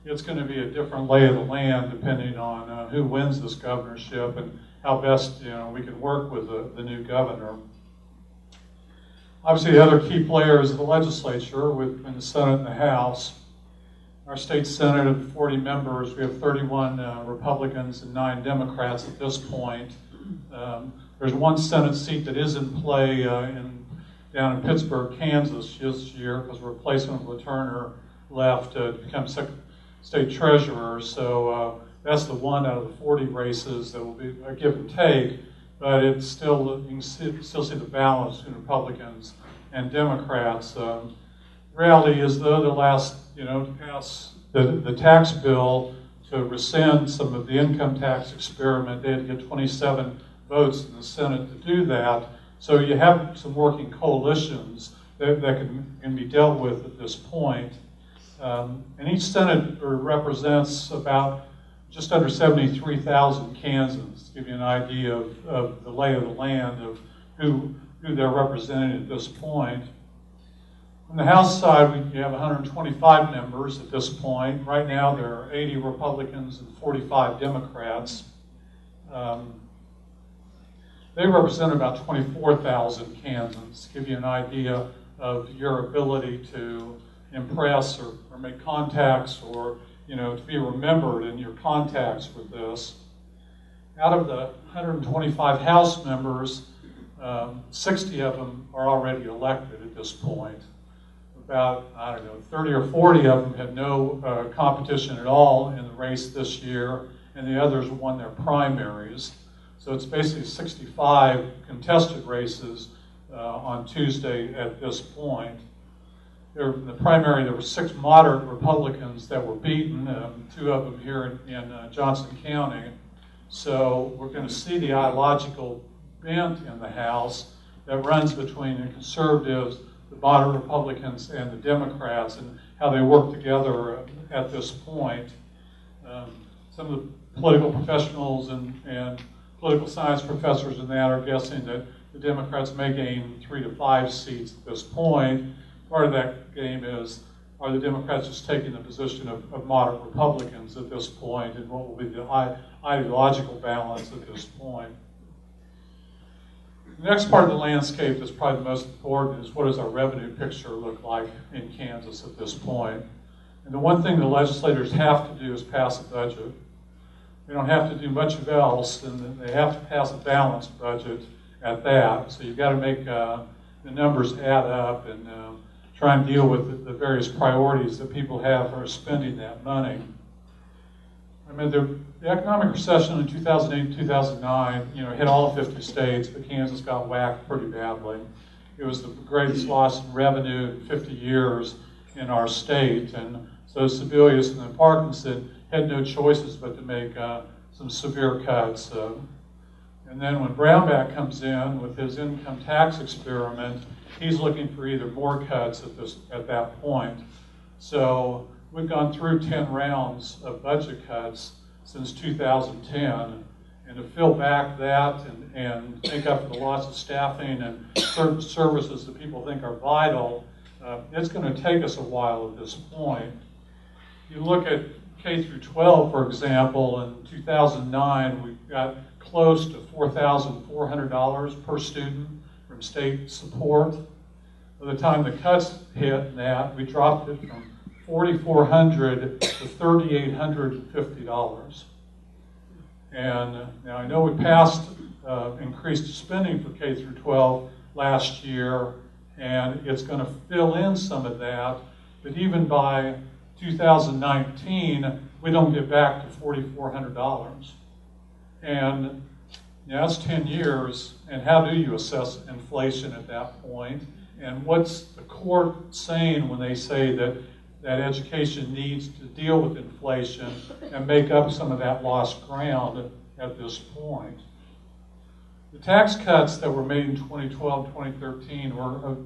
it's going to be a different lay of the land depending on who wins this governorship and how best we can work with the new governor. Obviously, the other key players of the legislature in the Senate and the House. Our state Senate of 40 members, we have 31 Republicans and 9 Democrats at this point. There's one Senate seat that is in play down in Pittsburgh, Kansas this year because replacement of LaTurner left to become state treasurer. So that's the one out of the 40 races that will be a give and take, but it's still, you can still see the balance between Republicans and Democrats. Reality is, though, the last, to pass the tax bill to rescind some of the income tax experiment, they had to get 27 votes in the Senate to do that. So you have some working coalitions that can be dealt with at this point. And each senator represents about just under 73,000 Kansans, to give you an idea of the lay of the land of who they're representing at this point. On the House side, we have 125 members at this point. Right now, there are 80 Republicans and 45 Democrats. They represent about 24,000 Kansans, to give you an idea of your ability to impress or make contacts or to be remembered in your contacts with this. Out of the 125 House members, 60 of them are already elected at this point. About, 30 or 40 of them had no competition at all in the race this year, and the others won their primaries. So it's basically 65 contested races on Tuesday at this point. there were 6 moderate Republicans that were beaten, 2 of them here in Johnson County. So we're going to see the ideological bent in the House that runs between the conservatives, the moderate Republicans, and the Democrats, and how they work together at this point. Some of the political professionals and political science professors and that are guessing that the Democrats may gain 3 to 5 seats at this point. Part of that game is, are the Democrats just taking the position of moderate Republicans at this point, and what will be the ideological balance at this point? The next part of the landscape that's probably the most important is, what does our revenue picture look like in Kansas at this point? And the one thing the legislators have to do is pass a budget. They don't have to do much of else, and they have to pass a balanced budget at that. So you've got to make the numbers add up and try and deal with the various priorities that people have for spending that money. I mean, the economic recession in 2008, 2009, hit all 50 states, but Kansas got whacked pretty badly. It was the greatest loss in revenue in 50 years in our state, and so Sebelius and Parkinson had no choices but to make some severe cuts. And then when Brownback comes in with his income tax experiment, he's looking for either more cuts at that point. So we've gone through 10 rounds of budget cuts since 2010, and to fill back that and make up for the loss of staffing and certain services that people think are vital, it's going to take us a while at this point. You look at K through 12, for example, in 2009, we got close to $4,400 per student from state support. By the time the cuts hit in that, we dropped it from $4,400 to $3,850. And now I know we passed increased spending for K through 12 last year, and it's going to fill in some of that, but even by 2019, we don't get back to $4,400. And that's 10 years, and how do you assess inflation at that point? And what's the court saying when they say that education needs to deal with inflation and make up some of that lost ground at this point? The tax cuts that were made in 2012, 2013 were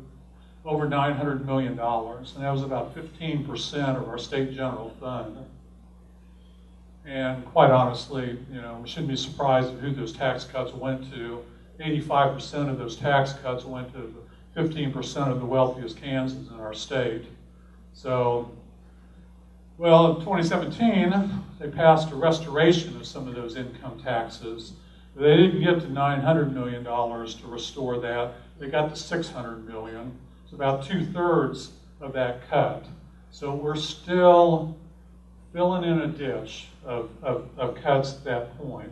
over $900 million, and that was about 15% of our state general fund. And quite honestly, we shouldn't be surprised at who those tax cuts went to. 85% of those tax cuts went to 15% of the wealthiest Kansans in our state. So, well, in 2017, they passed a restoration of some of those income taxes. But they didn't get to $900 million to restore that. They got to $600 million. It's about 2/3 of that cut. So we're still filling in a ditch of cuts at that point.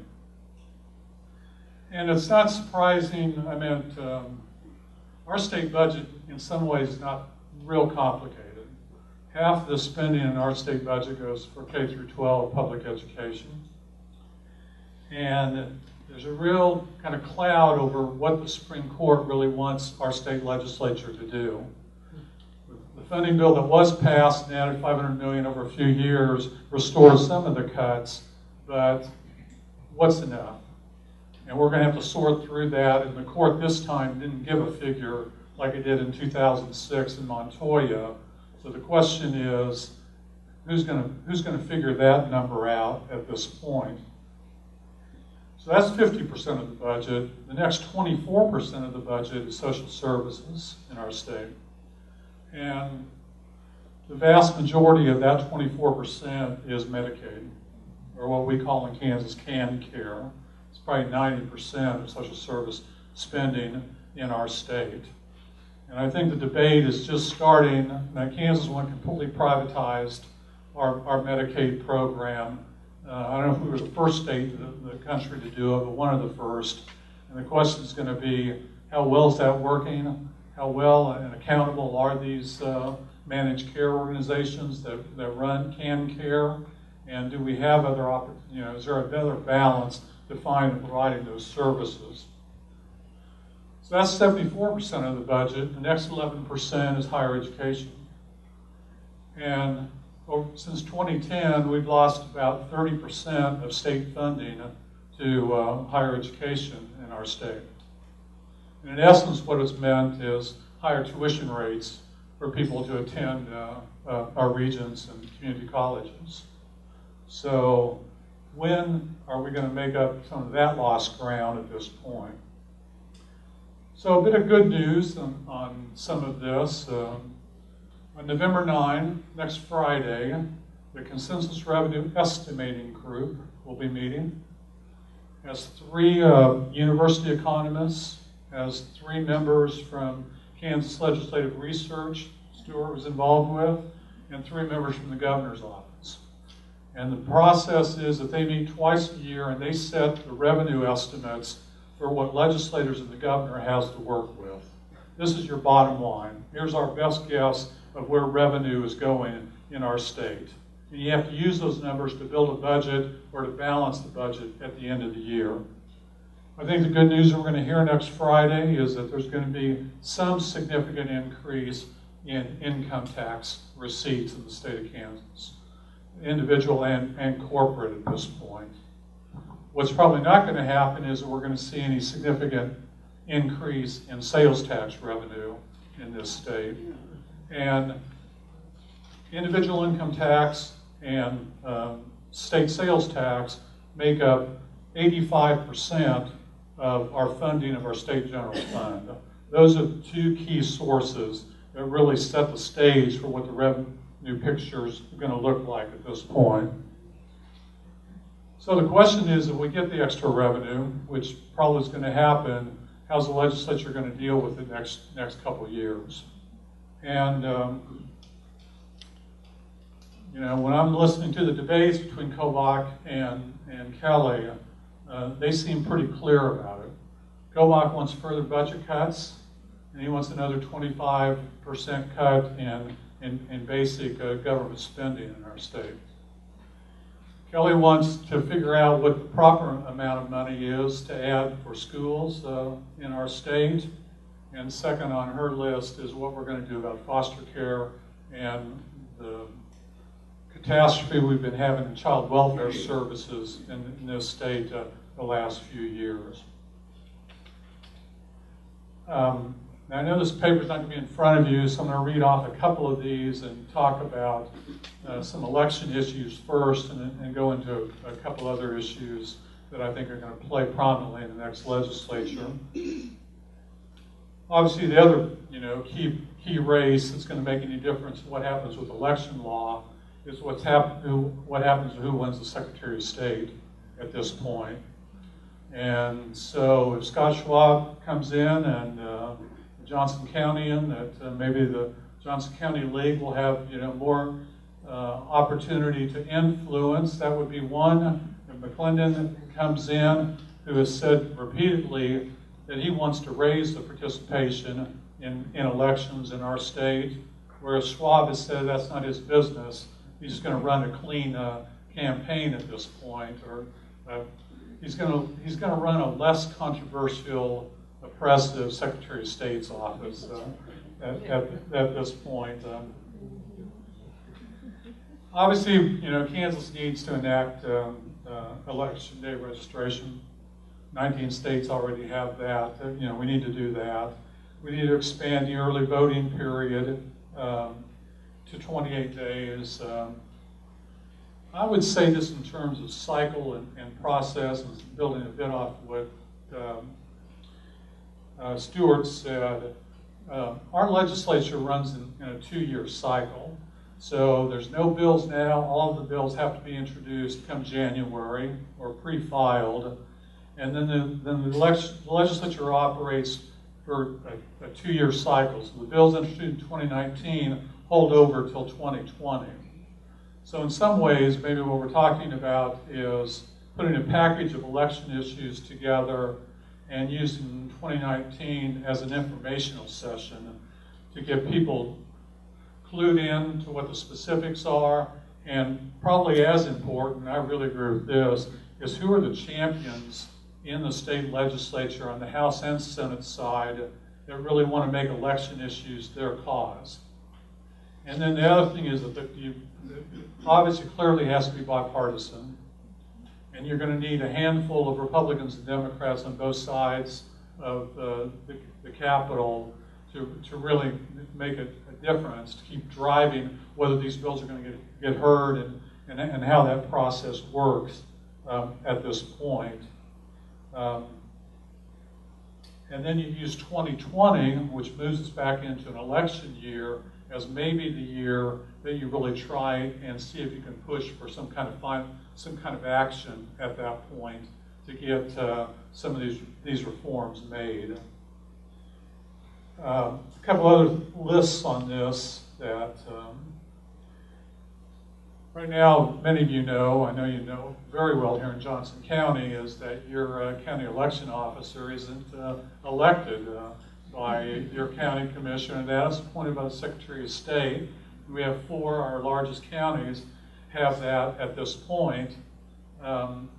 And it's not surprising. I mean, our state budget in some ways is not real complicated. Half the spending in our state budget goes for K through 12 public education. And there's a real kind of cloud over what the Supreme Court really wants our state legislature to do. The funding bill that was passed and added $500 million over a few years restores some of the cuts, but what's enough? And we're going to have to sort through that, and the court this time didn't give a figure like it did in 2006 in Montoya. So the question is, who's going to figure that number out at this point? So that's 50% of the budget. The next 24% of the budget is social services in our state. And the vast majority of that 24% is Medicaid, or what we call in Kansas CAN care. It's probably 90% of social service spending in our state. And I think the debate is just starting. Now, Kansas went completely privatized our Medicaid program. I don't know if we were the first state in the country to do it, but one of the first. And the question is going to be, how well is that working? How well and accountable are these managed care organizations that run CAN care? And do we have other opportunities? Is there a better balance to find in providing those services? So that's 74% of the budget. The next 11% is higher education. And since 2010, we've lost about 30% of state funding to higher education in our state. And in essence, what it's meant is higher tuition rates for people to attend our regents and community colleges. So when are we going to make up some of that lost ground at this point? So a bit of good news on some of this. On November 9, next Friday, the Consensus Revenue Estimating Group will be meeting. It has 3 university economists, has 3 members from Kansas Legislative Research, Stuart was involved with, and 3 members from the governor's office. And the process is that they meet twice a year and they set the revenue estimates for what legislators and the governor has to work with. This is your bottom line. Here's our best guess of where revenue is going in our state. And you have to use those numbers to build a budget or to balance the budget at the end of the year. I think the good news that we're going to hear next Friday is that there's going to be some significant increase in income tax receipts in the state of Kansas, individual and corporate at this point. What's probably not going to happen is that we're going to see any significant increase in sales tax revenue in this state. And individual income tax and state sales tax make up 85% of our funding of our state general fund. Those are the 2 key sources that really set the stage for what the revenue picture is going to look like at this point. So the question is, if we get the extra revenue, which probably is going to happen, how's the legislature going to deal with it next couple of years? And you know, when I'm listening to the debates between Kobach and Kelly, they seem pretty clear about it. Kobach wants further budget cuts, and he wants another 25% cut in basic government spending in our state. Kelly wants to figure out what the proper amount of money is to add for schools in our state. And second on her list is what we're going to do about foster care and the catastrophe we've been having in child welfare services in this state the last few years. Now I know this paper's not going to be in front of you, so I'm going to read off a couple of these and talk about some election issues first, and go into a couple other issues that I think are going to play prominently in the next legislature. Obviously, the other key race that's going to make any difference in what happens with election law is what happens to who wins the Secretary of State at this point. And so if Scott Schwab comes in and Johnson County-an, that maybe the Johnson County League will have more opportunity to influence. That would be one. If McClendon comes in, who has said repeatedly that he wants to raise the participation in elections in our state, whereas Schwab has said that's not his business. He's just going to run a clean campaign at this point, or he's going to run a less controversial, oppressive Secretary of State's office at this point. Obviously, Kansas needs to enact election day registration. 19 states already have that. We need to do that. We need to expand the early voting period to 28 days. I would say this in terms of cycle and process, and building a bit off what Stuart said. Our legislature runs in a 2-year cycle. So there's no bills now. All of the bills have to be introduced come January or pre-filed. And then the legislature operates for a 2-year cycle. So the bills introduced in 2019 hold over till 2020. So in some ways, maybe what we're talking about is putting a package of election issues together and using 2019 as an informational session to get people clued in to what the specifics are, and probably as important, I really agree with this, is who are the champions in the state legislature on the House and Senate side that really want to make election issues their cause. And then the other thing is that obviously clearly has to be bipartisan. And you're going to need a handful of Republicans and Democrats on both sides of the Capitol to really make a difference, to keep driving whether these bills are going to get heard and how that process works at this point. And then you use 2020, which moves us back into an election year, as maybe the year that you really try and see if you can push for some kind of action at that point to get some of these reforms made. A couple other lists on this that right now many of you know, I know you know very well here in Johnson County, is that your county election officer isn't elected by your county commissioner. That is appointed by the Secretary of State. We have 4, our largest counties have that at this point. And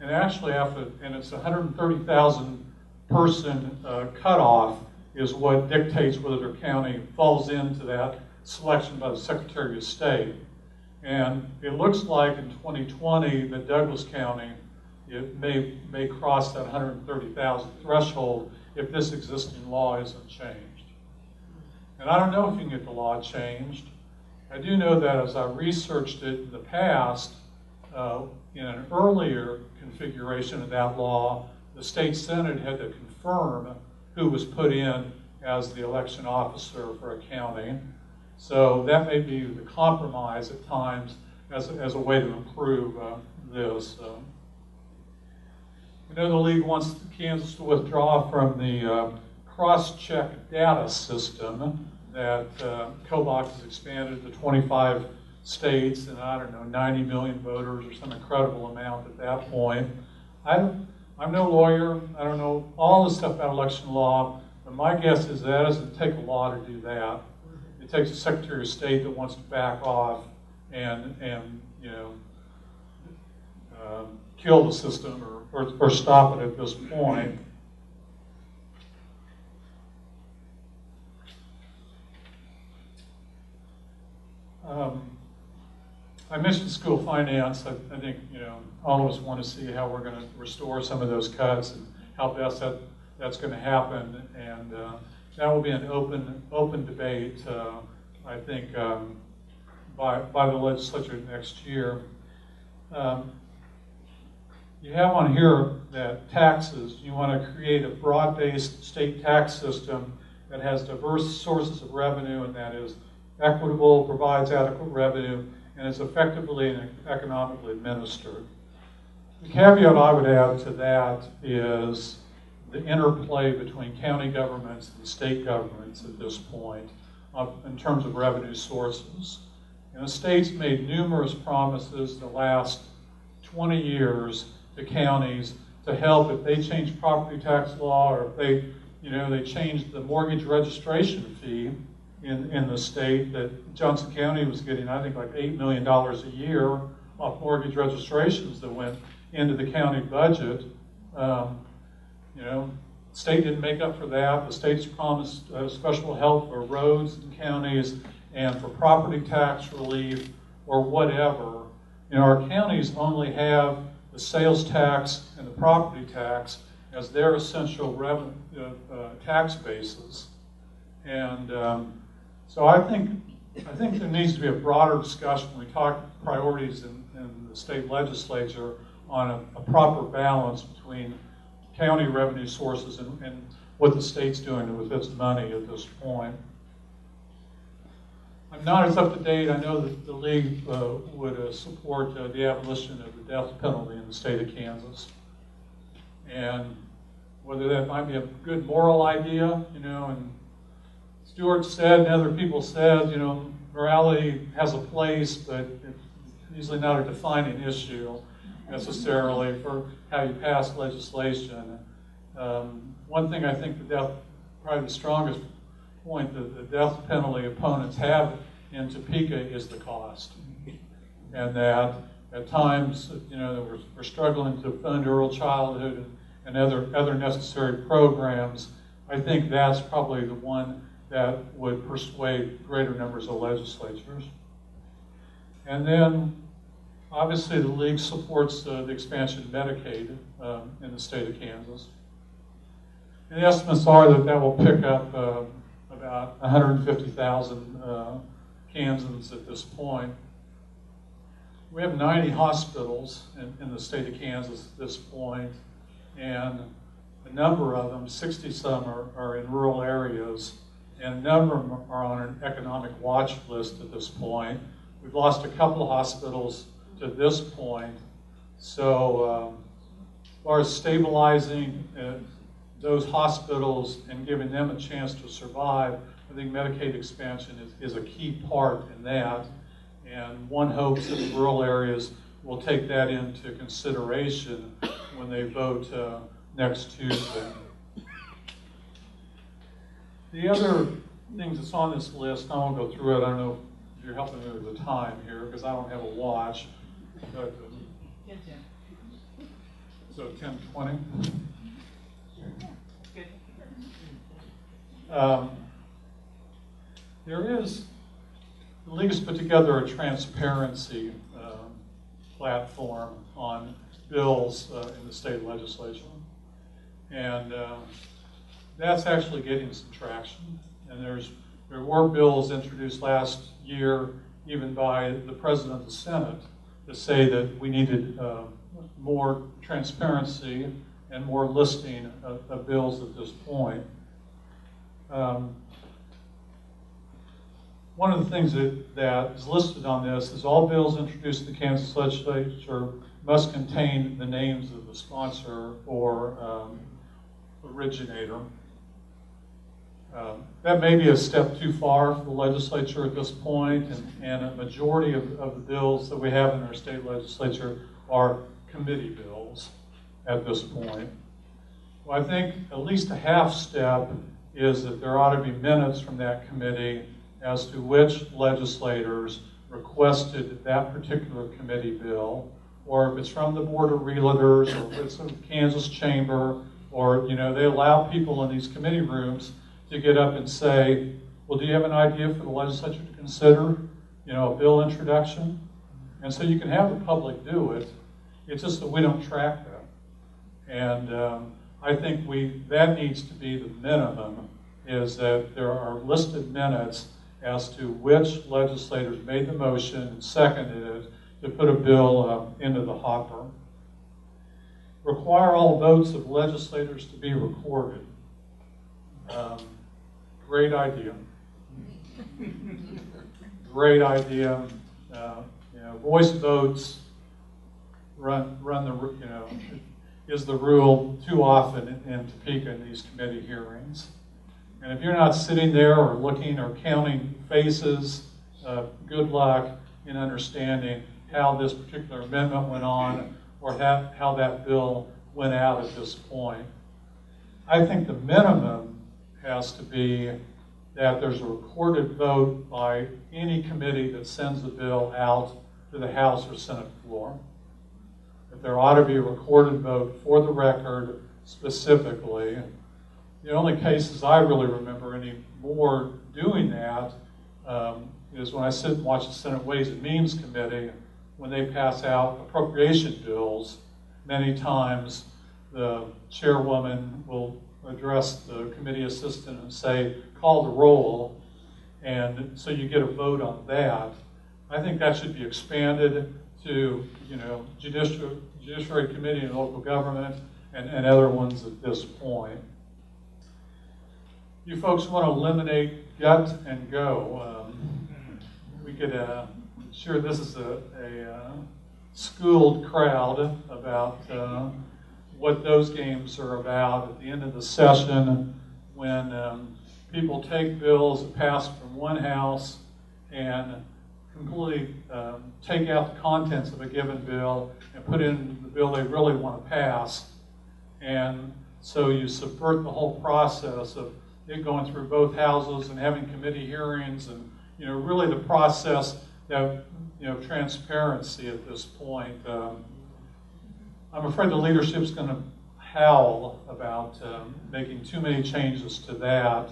actually, it's a 130,000 person cutoff is what dictates whether their county falls into that selection by the Secretary of State. And it looks like in 2020 that Douglas County may cross that 130,000 threshold if this existing law isn't changed. And I don't know if you can get the law changed. I do know that as I researched it in the past, in an earlier configuration of that law, the state senate had to confirm who was put in as the election officer for a county. So that may be the compromise at times as a way to improve this. I know the league wants Kansas to withdraw from the cross-check data system that COBOX has expanded to 25 states and, I don't know, 90 million voters or some incredible amount at that point. I'm no lawyer. I don't know all the stuff about election law, but my guess is that doesn't take a law to do that. It takes a Secretary of State that wants to back off and you know, kill the system or stop it at this point. I mentioned school finance. I think, you know, all of us want to see how we're going to restore some of those cuts and how best that's going to happen. And that will be an open debate, I think, by the legislature next year. You have on here that taxes, you want to create a broad-based state tax system that has diverse sources of revenue and that is equitable, provides adequate revenue, and is effectively and economically administered. The caveat I would add to that is the interplay between county governments and state governments at this point in terms of revenue sources. And the state's made numerous promises the last 20 years to counties to help if they change property tax law or if they change the mortgage registration fee in the state, that Johnson County was getting, I think, like $8 million a year off mortgage registrations that went into the county budget. State didn't make up for that. The state's promised special help for roads in counties and for property tax relief or whatever. Our counties only have the sales tax and the property tax as their essential revenue tax bases. And so I think there needs to be a broader discussion when we talk priorities in the state legislature on a proper balance between county revenue sources and what the state's doing with its money at this point. I'm not as up to date. I know that the league would support the abolition of the death penalty in the state of Kansas. And whether that might be a good moral idea, and Stuart said and other people said, morality has a place, but it's usually not a defining issue necessarily for how you pass legislation. One thing I think probably the strongest point that the death penalty opponents have in Topeka is the cost. And that at times, we're struggling to fund early childhood and other necessary programs. I think that's probably the one that would persuade greater numbers of legislatures. And then, obviously, the League supports the expansion of Medicaid in the state of Kansas. And the estimates are that that will pick up about 150,000 Kansans at this point. We have 90 hospitals in the state of Kansas at this point, and a number of them, 60 some, are in rural areas, and a number of them are on an economic watch list at this point. We've lost a couple of hospitals to this point, so as far as stabilizing those hospitals and giving them a chance to survive, I think Medicaid expansion is a key part in that, and one hopes that the rural areas will take that into consideration when they vote next Tuesday. The other things that's on this list, I won't go through it. I don't know if you're helping me with the time here because I don't have a watch. But, so 10:20. The League has put together a transparency platform on bills in the state legislature. And that's actually getting some traction. And there were bills introduced last year, even by the President of the Senate, to say that we needed more transparency and more listing of bills at this point. One of the things that is listed on this is all bills introduced in the Kansas legislature must contain the names of the sponsor or originator. That may be a step too far for the legislature at this point, and a majority of the bills that we have in our state legislature are committee bills at this point. Well, I think at least a half step is that there ought to be minutes from that committee as to which legislators requested that particular committee bill, or if it's from the Board of Realtors, or if it's from the Kansas Chamber, or they allow people in these committee rooms to get up and say, well, do you have an idea for the legislature to consider, a bill introduction? And so you can have the public do it. It's just that we don't track that. And I think that needs to be the minimum, is that there are listed minutes as to which legislators made the motion and seconded it to put a bill into the hopper. Require all votes of legislators to be recorded. Great idea. Great idea. Voice votes run is the rule too often in Topeka in these committee hearings. And if you're not sitting there or looking or counting faces, good luck in understanding how this particular amendment went on or how that bill went out at this point. I think the minimum has to be that there's a recorded vote by any committee that sends the bill out to the House or Senate floor. That there ought to be a recorded vote for the record specifically. The only cases I really remember anymore doing that is when I sit and watch the Senate Ways and Means Committee. When they pass out appropriation bills, many times the chairwoman will address the committee assistant and say, call the roll, and so you get a vote on that. I think that should be expanded to Judiciary Committee and local government and other ones at this point. You folks want to eliminate gut and go. We could, sure this is a schooled crowd about what those games are about at the end of the session when people take bills that pass from one house and completely take out the contents of a given bill and put in the bill they really want to pass. And so you subvert the whole process of it going through both houses and having committee hearings and really the process that transparency at this point. I'm afraid the leadership's going to howl about making too many changes to that.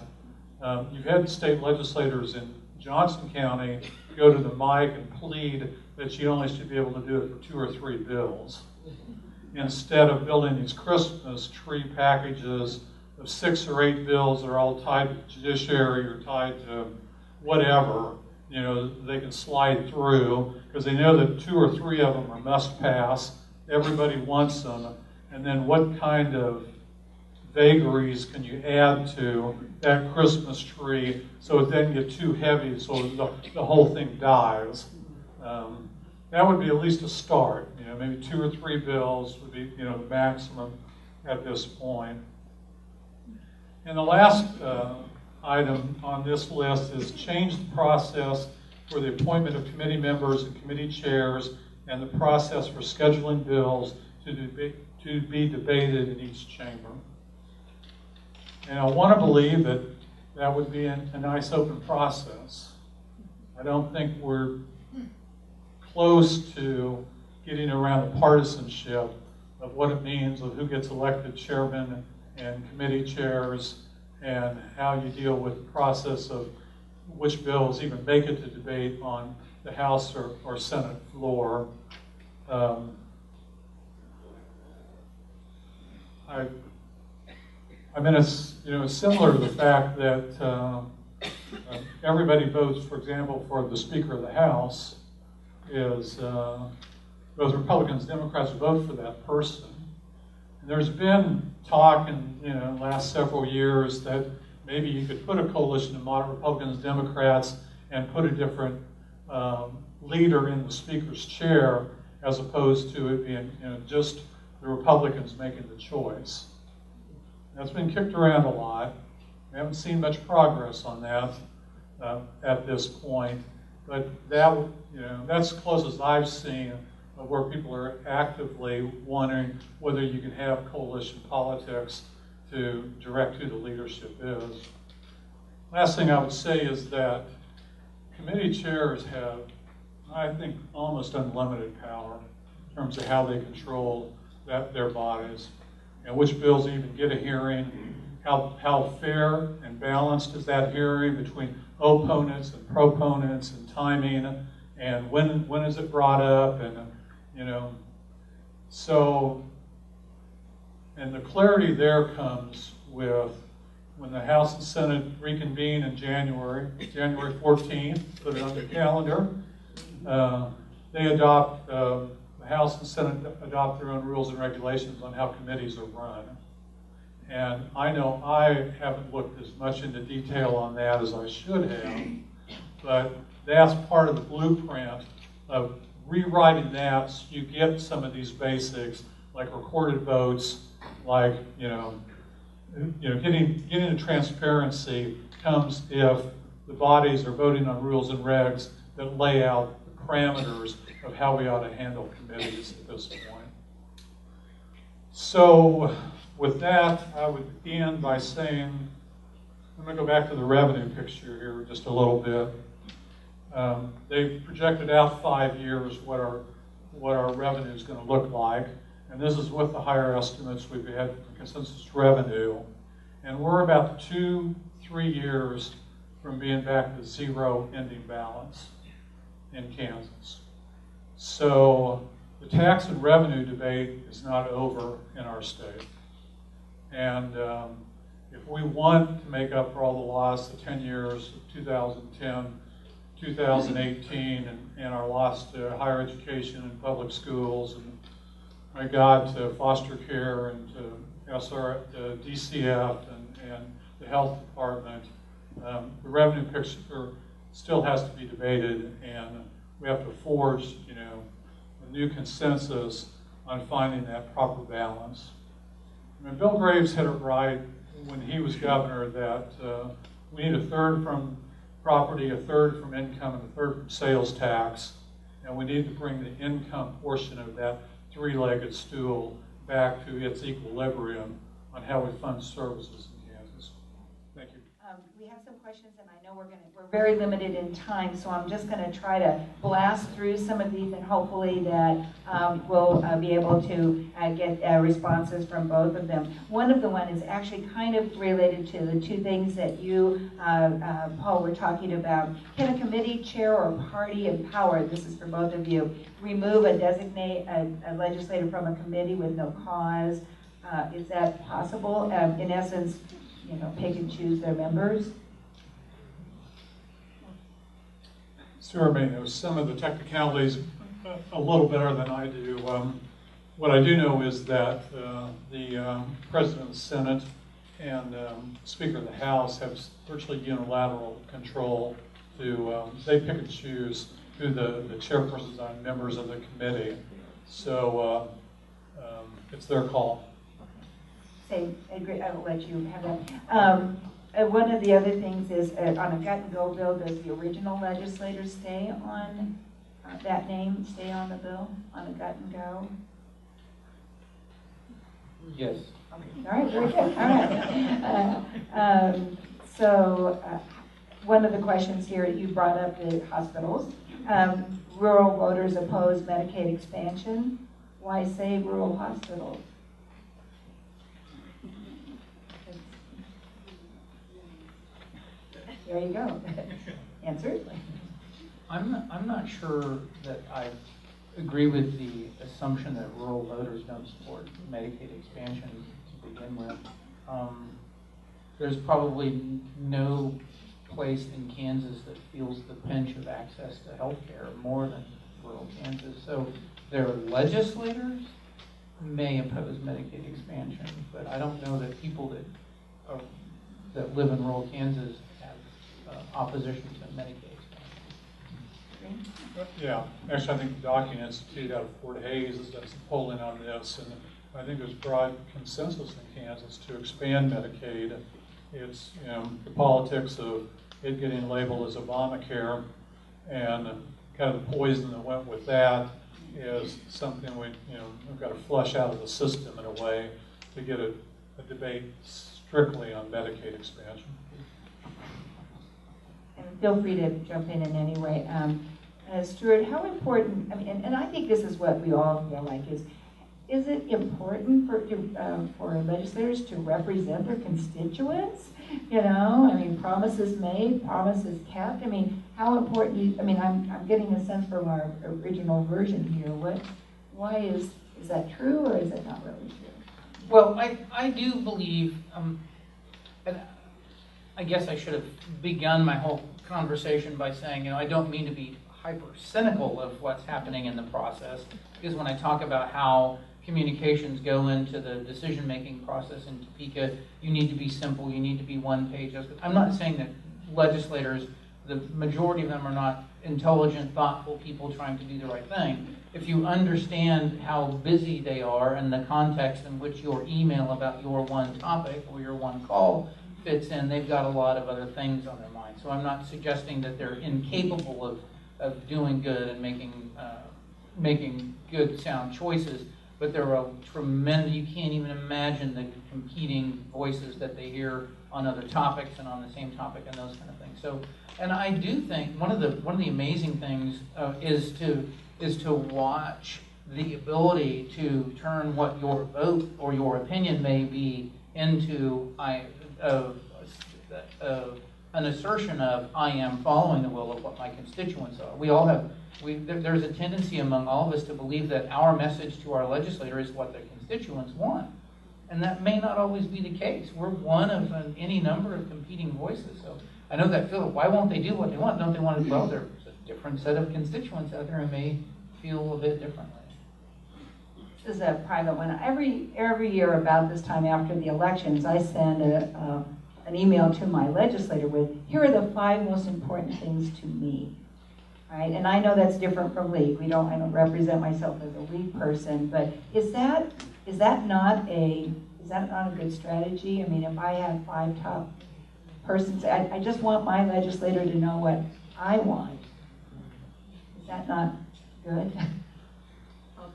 You've had state legislators in Johnson County go to the mic and plead that you only should be able to do it for 2 or 3 bills, instead of building these Christmas tree packages of 6 or 8 bills that are all tied to the judiciary or tied to whatever, you know, they can slide through, because they know that 2 or 3 of them are must pass. Everybody wants them. And then what kind of vagaries can you add to that Christmas tree so it doesn't get too heavy so the whole thing dies? That would be at least a start. You know, maybe 2 or 3 bills would be, you know, the maximum at this point. And the last item on this list is change the process for the appointment of committee members and committee chairs and the process for scheduling bills to be debated in each chamber. And I want to believe that that would be a nice open process. I don't think we're close to getting around the partisanship of what it means of who gets elected chairman and committee chairs and how you deal with the process of which bills even make it to debate on the House or Senate floor. I mean, it's, you know, similar to the fact that everybody votes, for example, for the Speaker of the House is both Republicans and Democrats vote for that person. And there's been talk in, you know, the last several years that maybe you could put a coalition of moderate Republicans and Democrats and put a different leader in the Speaker's chair, as opposed to it being, you know, just the Republicans making the choice. That's been kicked around a lot. We haven't seen much progress on that at this point, but that, you know, that's the closest I've seen of where people are actively wondering whether you can have coalition politics to direct who the leadership is. Last thing I would say is that committee chairs have, I think, almost unlimited power in terms of how they control their bodies and which bills even get a hearing, how fair and balanced is that hearing between opponents and proponents and timing, and when is it brought up, and, you know, so, and the clarity there comes with when the House and Senate reconvene in January 14th, put it on the calendar, they adopt, the House and Senate adopt their own rules and regulations on how committees are run. And I know I haven't looked as much into detail on that as I should have, but that's part of the blueprint of rewriting that so you get some of these basics, like recorded votes, like, getting the transparency comes if the bodies are voting on rules and regs that lay out the parameters of how we ought to handle committees at this point. So with that, I would end by saying, I'm going to go back to the revenue picture here just a little bit. They've projected out 5 years what our revenue is going to look like, and this is with the higher estimates we've had for consensus revenue. And we're about 2-3 years from being back to zero ending balance in Kansas. So the tax and revenue debate is not over in our state. And if we want to make up for all the loss, the 10 years of 2010, 2018, and our loss to higher education and public schools, and my God, to foster care and to DCF and the health department, the revenue picture still has to be debated, and we have to forge, a new consensus on finding that proper balance. I mean, Bill Graves had it right when he was governor that we need a third from property, a third from income, and a third from sales tax, and we need to bring the income portion of that three-legged stool back to its equilibrium on how we fund services in Kansas. Thank you. we have some questions, and I know we're very limited in time, so I'm just gonna try to blast through some of these, and hopefully that we'll be able to get responses from both of them. One of the one is actually kind of related to the two things that you, Paul, were talking about. Can a committee chair or party empower, this is for both of you, remove a legislator from a committee with no cause? Is that possible? In essence, pick and choose their members? Stuart may know some of the technicalities a little better than I do. What I do know is that the President of the Senate and Speaker of the House have virtually unilateral control to, they pick and choose who the chairpersons and members of the committee. So it's their call. I agree. I will let you have that. One of the other things is on a gut and go bill, does the original legislator stay on that name, stay on the bill on a gut and go? Yes. Okay. All right, very good. All right. So one of the questions here, you brought up the hospitals. Rural voters oppose Medicaid expansion. Why say rural hospitals? There you go. Answer. I'm not sure that I agree with the assumption that rural voters don't support Medicaid expansion to begin with. There's probably no place in Kansas that feels the pinch of access to health care more than rural Kansas. So their legislators may oppose Medicaid expansion, but I don't know that people that live in rural Kansas have opposition to Medicaid expansion. Yeah, actually I think the Docking Institute out of Fort Hays has done some polling on this, and I think there's broad consensus in Kansas to expand Medicaid. It's the politics of it getting labeled as Obamacare, and kind of the poison that went with that is something we've got to flush out of the system in a way to get a debate strictly on Medicaid expansion. And feel free to jump in any way. Stuart, how important, and I think this is what we all feel like, is it important for legislators to represent their constituents? Promises made, promises kept. How important, I'm getting a sense from our original version here. Why is that true, or is it not really true? Well, I do believe, and I guess I should have begun my whole conversation by saying, I don't mean to be hyper cynical of what's happening in the process, because when I talk about how communications go into the decision-making process in Topeka, you need to be simple, you need to be one page. I'm not saying that legislators, the majority of them are not intelligent, thoughtful people trying to do the right thing. If you understand how busy they are and the context in which your email about your one topic or your one call fits in, they've got a lot of other things on their mind. So I'm not suggesting that they're incapable of doing good and making good, sound choices, but there are tremendous, you can't even imagine the competing voices that they hear on other topics and on the same topic and those kind of things. So, and I do think one of the amazing things is to watch the ability to turn what your vote or your opinion may be into an assertion of I am following the will of what my constituents are. We all have. There's a tendency among all of us to believe that our message to our legislator is what their constituents want. And that may not always be the case. We're one of any number of competing voices. So I know that feel, why won't they do what they want? Don't they want to? Well, there's a different set of constituents out there who may feel a bit differently. This is a private one. Every year about this time after the elections, I send an email to my legislator with, here are the 5 most important things to me. Right? And I know that's different from league. I don't represent myself as a league person, but is that not a good strategy? If I have 5 top persons, I just want my legislator to know what I want. Is that not good?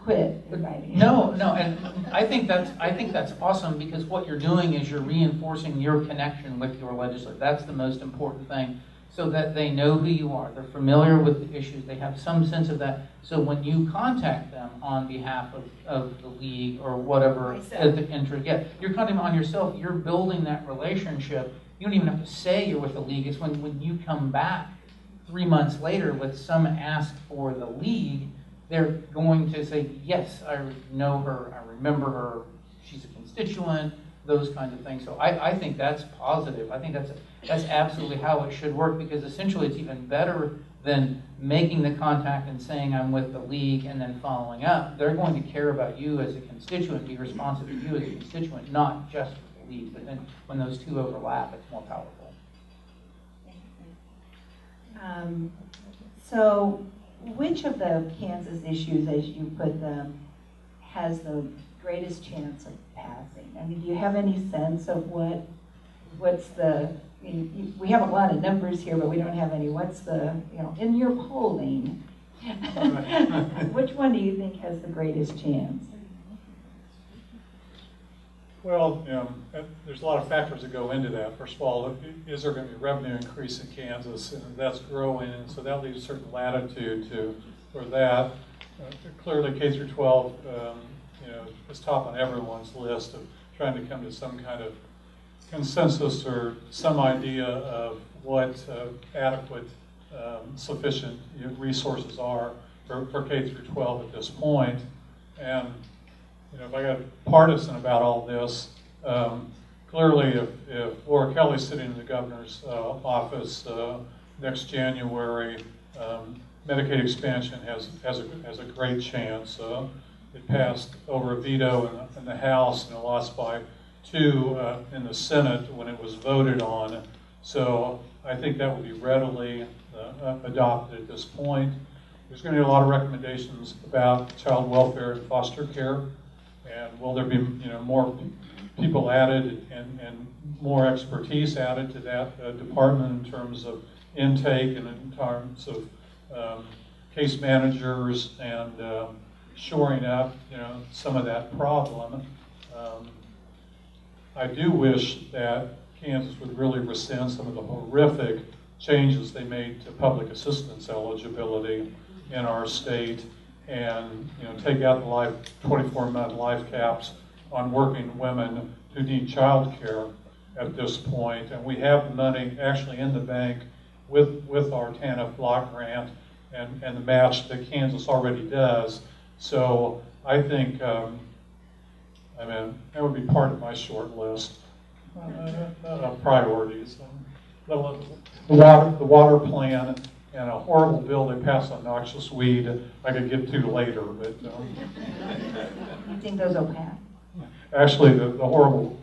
quit inviting. No, and I think that's awesome, because what you're doing is you're reinforcing your connection with your legislator. That's the most important thing, so that they know who you are. They're familiar with the issues. They have some sense of that. So when you contact them on behalf of the league or whatever at the interest, you're contacting them on yourself. You're building that relationship. You don't even have to say you're with the league. It's when you come back 3 months later with some ask for the league, they're going to say, yes, I know her, I remember her, she's a constituent, those kinds of things. So I think that's positive. I think that's absolutely how it should work, because essentially it's even better than making the contact and saying I'm with the league and then following up. They're going to care about you as a constituent, be responsive to you as a constituent, not just with the league. But then when those two overlap, it's more powerful. So which of the Kansas issues, as you put them, has the greatest chance of passing? I mean, do you have any sense of what's the, I mean, we have a lot of numbers here, but we don't have any, what's the, in your polling, which one do you think has the greatest chance? Well, there's a lot of factors that go into that. First of all, is there going to be revenue increase in Kansas? And that's growing, and so that leaves a certain latitude for that. Clearly, K through 12, is top on everyone's list of trying to come to some kind of consensus or some idea of what adequate, sufficient resources are for K through 12 at this point. And if I got partisan about all this, clearly if Laura Kelly's sitting in the governor's office next January, Medicaid expansion has a great chance. It passed over a veto in the House, and it lost by 2 in the Senate when it was voted on. So I think that would be readily adopted at this point. There's going to be a lot of recommendations about child welfare and foster care. And will there be more people added and more expertise added to that department in terms of intake and in terms of case managers and shoring up some of that problem. I do wish that Kansas would really rescind some of the horrific changes they made to public assistance eligibility in our state, and take out the 24-month life caps on working women who need child care at this point. And we have the money actually in the bank with our TANF block grant and the match that Kansas already does. So I think, that would be part of my short list of priorities. The water plan, and a horrible bill they passed on noxious weed I could get to later. But You think those will pass? Actually, the horrible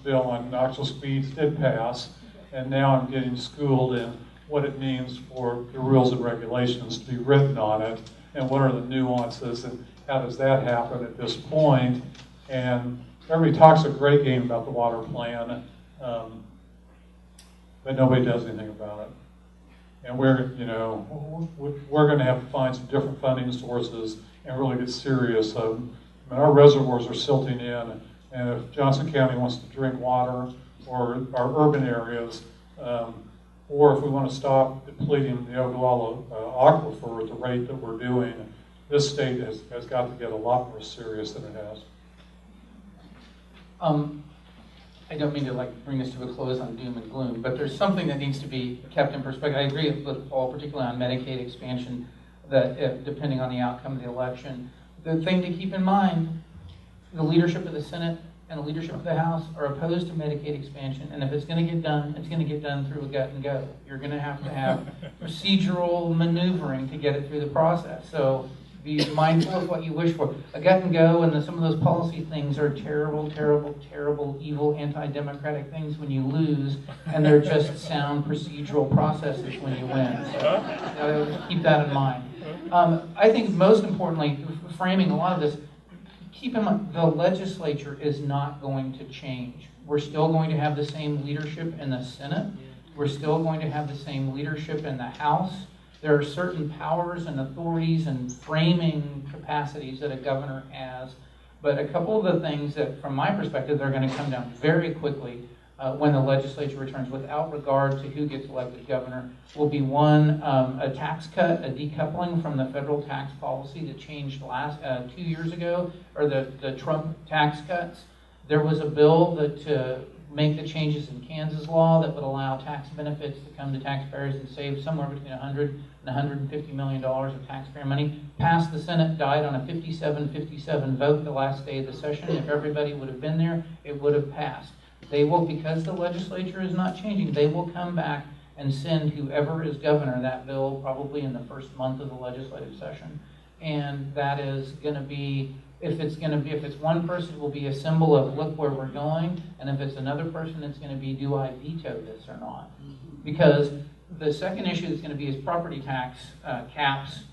bill on noxious weeds did pass, and now I'm getting schooled in what it means for the rules and regulations to be written on it, and what are the nuances, and how does that happen at this point. And everybody talks a great game about the water plan, but nobody does anything about it. And we're going to have to find some different funding sources and really get serious. Our reservoirs are silting in, and if Johnson County wants to drink water, or our urban areas, or if we want to stop depleting the Ogallala aquifer at the rate that we're doing, this state has got to get a lot more serious than it has. I don't mean to bring us to a close on doom and gloom, but there's something that needs to be kept in perspective. I agree with Paul, particularly on Medicaid expansion, that depending on the outcome of the election, the thing to keep in mind, the leadership of the Senate and the leadership of the House are opposed to Medicaid expansion, and if it's going to get done, it's going to get done through a gut and go. You're going to have procedural maneuvering to get it through the process. So be mindful of what you wish for. A gut and go, and some of those policy things are terrible, terrible, terrible, evil, anti-democratic things when you lose, and they're just sound procedural processes when you win. So just keep that in mind. I think most importantly, framing a lot of this, keep in mind the legislature is not going to change. We're still going to have the same leadership in the Senate. We're still going to have the same leadership in the House. There are certain powers and authorities and framing capacities that a governor has. But a couple of the things that, from my perspective, they're going to come down very quickly when the legislature returns, without regard to who gets elected governor, will be one, a tax cut, a decoupling from the federal tax policy that changed 2 years ago, or the Trump tax cuts. There was a bill that to make the changes in Kansas law that would allow tax benefits to come to taxpayers and save somewhere between $100 and $150 million of taxpayer money. Passed the Senate, died on a 57-57 vote the last day of the session. If everybody would have been there, it would have passed. They will, because the legislature is not changing, they will come back and send whoever is governor that bill probably in the first month of the legislative session. And that is going to be, if it's one person, it will be a symbol of look where we're going, and if it's another person, it's going to be do I veto this or not? Because the second issue that's going to be is property tax caps,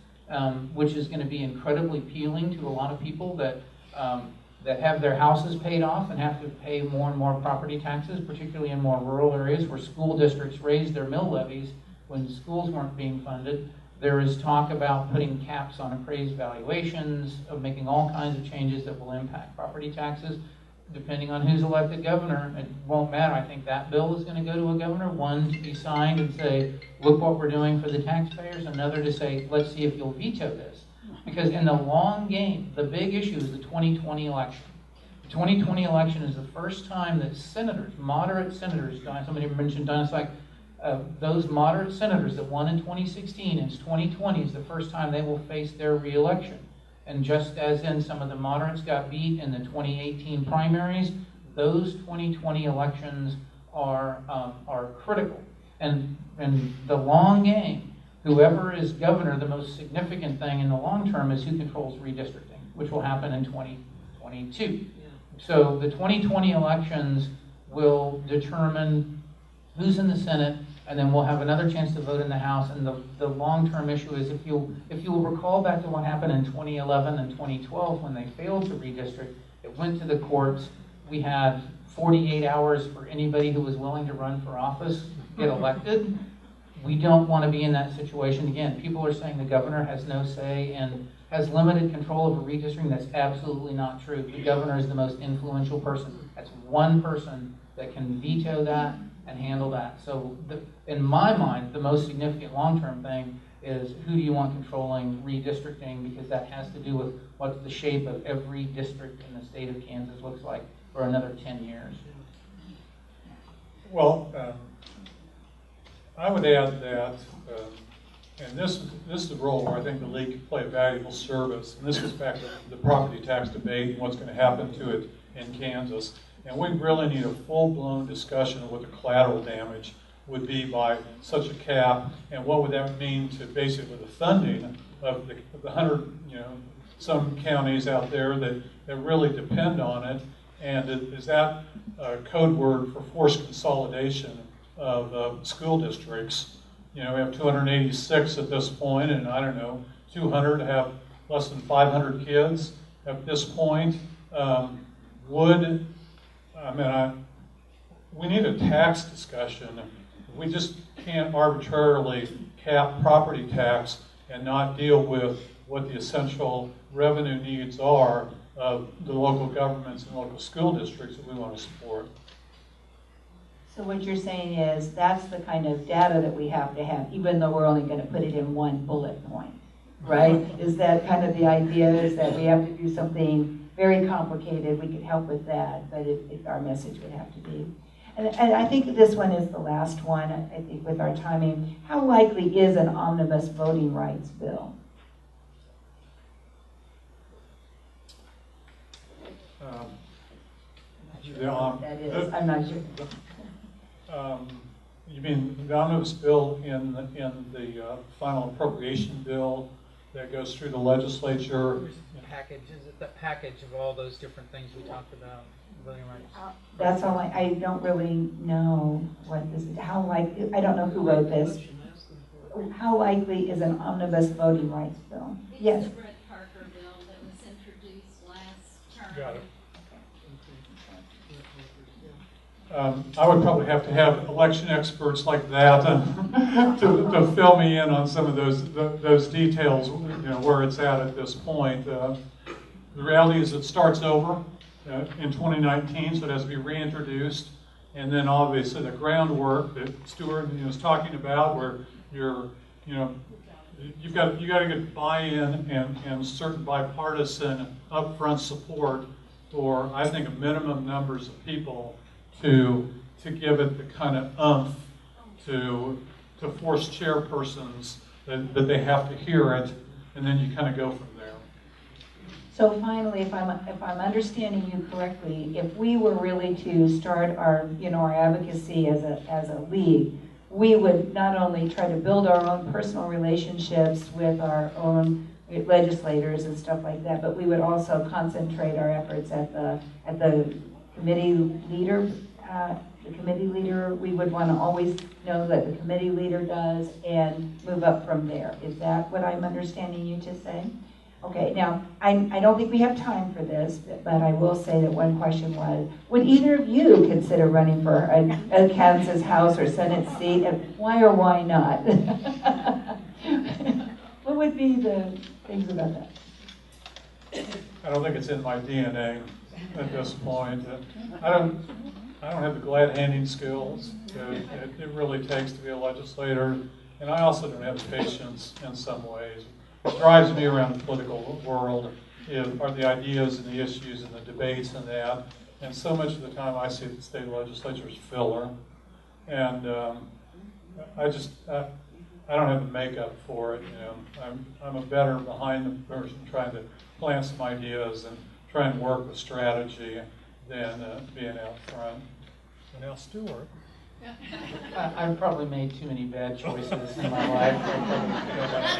which is going to be incredibly appealing to a lot of people that have their houses paid off and have to pay more and more property taxes, particularly in more rural areas where school districts raised their mill levies when schools weren't being funded. There is talk about putting caps on appraised valuations, of making all kinds of changes that will impact property taxes. Depending on who's elected governor, it won't matter. I think that bill is going to go to a governor, one to be signed and say, look what we're doing for the taxpayers, another to say, let's see if you'll veto this. Because in the long game, the big issue is the 2020 election. The 2020 election is the first time that senators, moderate senators, somebody mentioned Dunn, those moderate senators that won in 2016, and 2020 is the first time they will face their re-election. And just as in some of the moderates got beat in the 2018 primaries, those 2020 elections are critical. And the long game, whoever is governor, the most significant thing in the long term is who controls redistricting, which will happen in 2022. Yeah. So the 2020 elections will determine who's in the Senate, and then we'll have another chance to vote in the House. And the long-term issue is, if you'll recall back to what happened in 2011 and 2012 when they failed to redistrict, it went to the courts. We had 48 hours for anybody who was willing to run for office get elected. We don't want to be in that situation again. People are saying the governor has no say and has limited control over redistricting. That's absolutely not true. The governor is the most influential person. That's one person that can veto that and handle that. So in my mind, the most significant long-term thing is who do you want controlling redistricting, because that has to do with what the shape of every district in the state of Kansas looks like for another 10 years. Well, I would add that, and this is the role where I think the league can play a valuable service, and this goes back to the property tax debate and what's going to happen to it in Kansas. And we really need a full-blown discussion of what the collateral damage would be by such a cap, and what would that mean to basically the funding of the 100, some counties out there that really depend on it. And is that a code word for forced consolidation of school districts? We have 286 at this point, and I don't know, 200 have less than 500 kids at this point. We need a tax discussion. We just can't arbitrarily cap property tax and not deal with what the essential revenue needs are of the local governments and local school districts that we want to support. So what you're saying is that's the kind of data that we have to have, even though we're only going to put it in one bullet point, right? Is that kind of the idea, is that we have to do something very complicated? We could help with that, but if our message would have to be. And I think this one is the last one, I think, with our timing. How likely is an omnibus voting rights bill? That is, I'm not sure. You mean the omnibus bill in the final appropriation bill that goes through the legislature? Package, is it the package of all those different things we talked about, voting rights? That's all I don't really know what this is. How likely, I don't know who wrote this. How likely is an omnibus voting rights bill? Yes. The Brett Parker bill that was introduced last term. Got it. I would probably have to have election experts like that to fill me in on some of those details, where it's at this point. The reality is it starts over in 2019, so it has to be reintroduced. And then obviously the groundwork that Stuart was talking about, where you've got to get buy-in and certain bipartisan upfront support for, I think, a minimum numbers of people to give it the kind of oomph to force chairpersons that they have to hear it, and then you kind of go from there. So finally, if I'm understanding you correctly, if we were really to start our advocacy as a league, we would not only try to build our own personal relationships with our own legislators and stuff like that, but we would also concentrate our efforts at the committee leader. We would want to always know that the committee leader does and move up from there. Is that what I'm understanding you to say? Okay, now, I don't think we have time for this, but I will say that one question was, would either of you consider running for a Kansas House or Senate seat, and why or why not? What would be the things about that? I don't think it's in my DNA at this point. I don't have the glad-handing skills that it really takes to be a legislator, and I also don't have the patience in some ways. What drives me around the political world are the ideas and the issues and the debates and that. And so much of the time I see the state legislature as filler. And I don't have the makeup for it. I'm a better behind the person trying to plant some ideas and try and work with strategy than being out front. And now Stuart. I've probably made too many bad choices in my life. I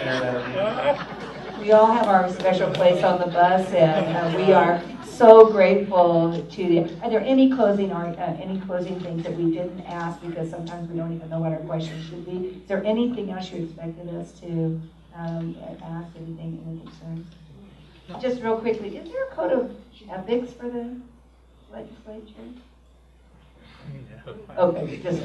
share that. We all have our special place on the bus, and we are so grateful to you. Are there any closing things that we didn't ask, because sometimes we don't even know what our questions should be? Is there anything else you expected us to ask? Anything, any concerns? Just real quickly, is there a code of ethics for the legislature? Okay, just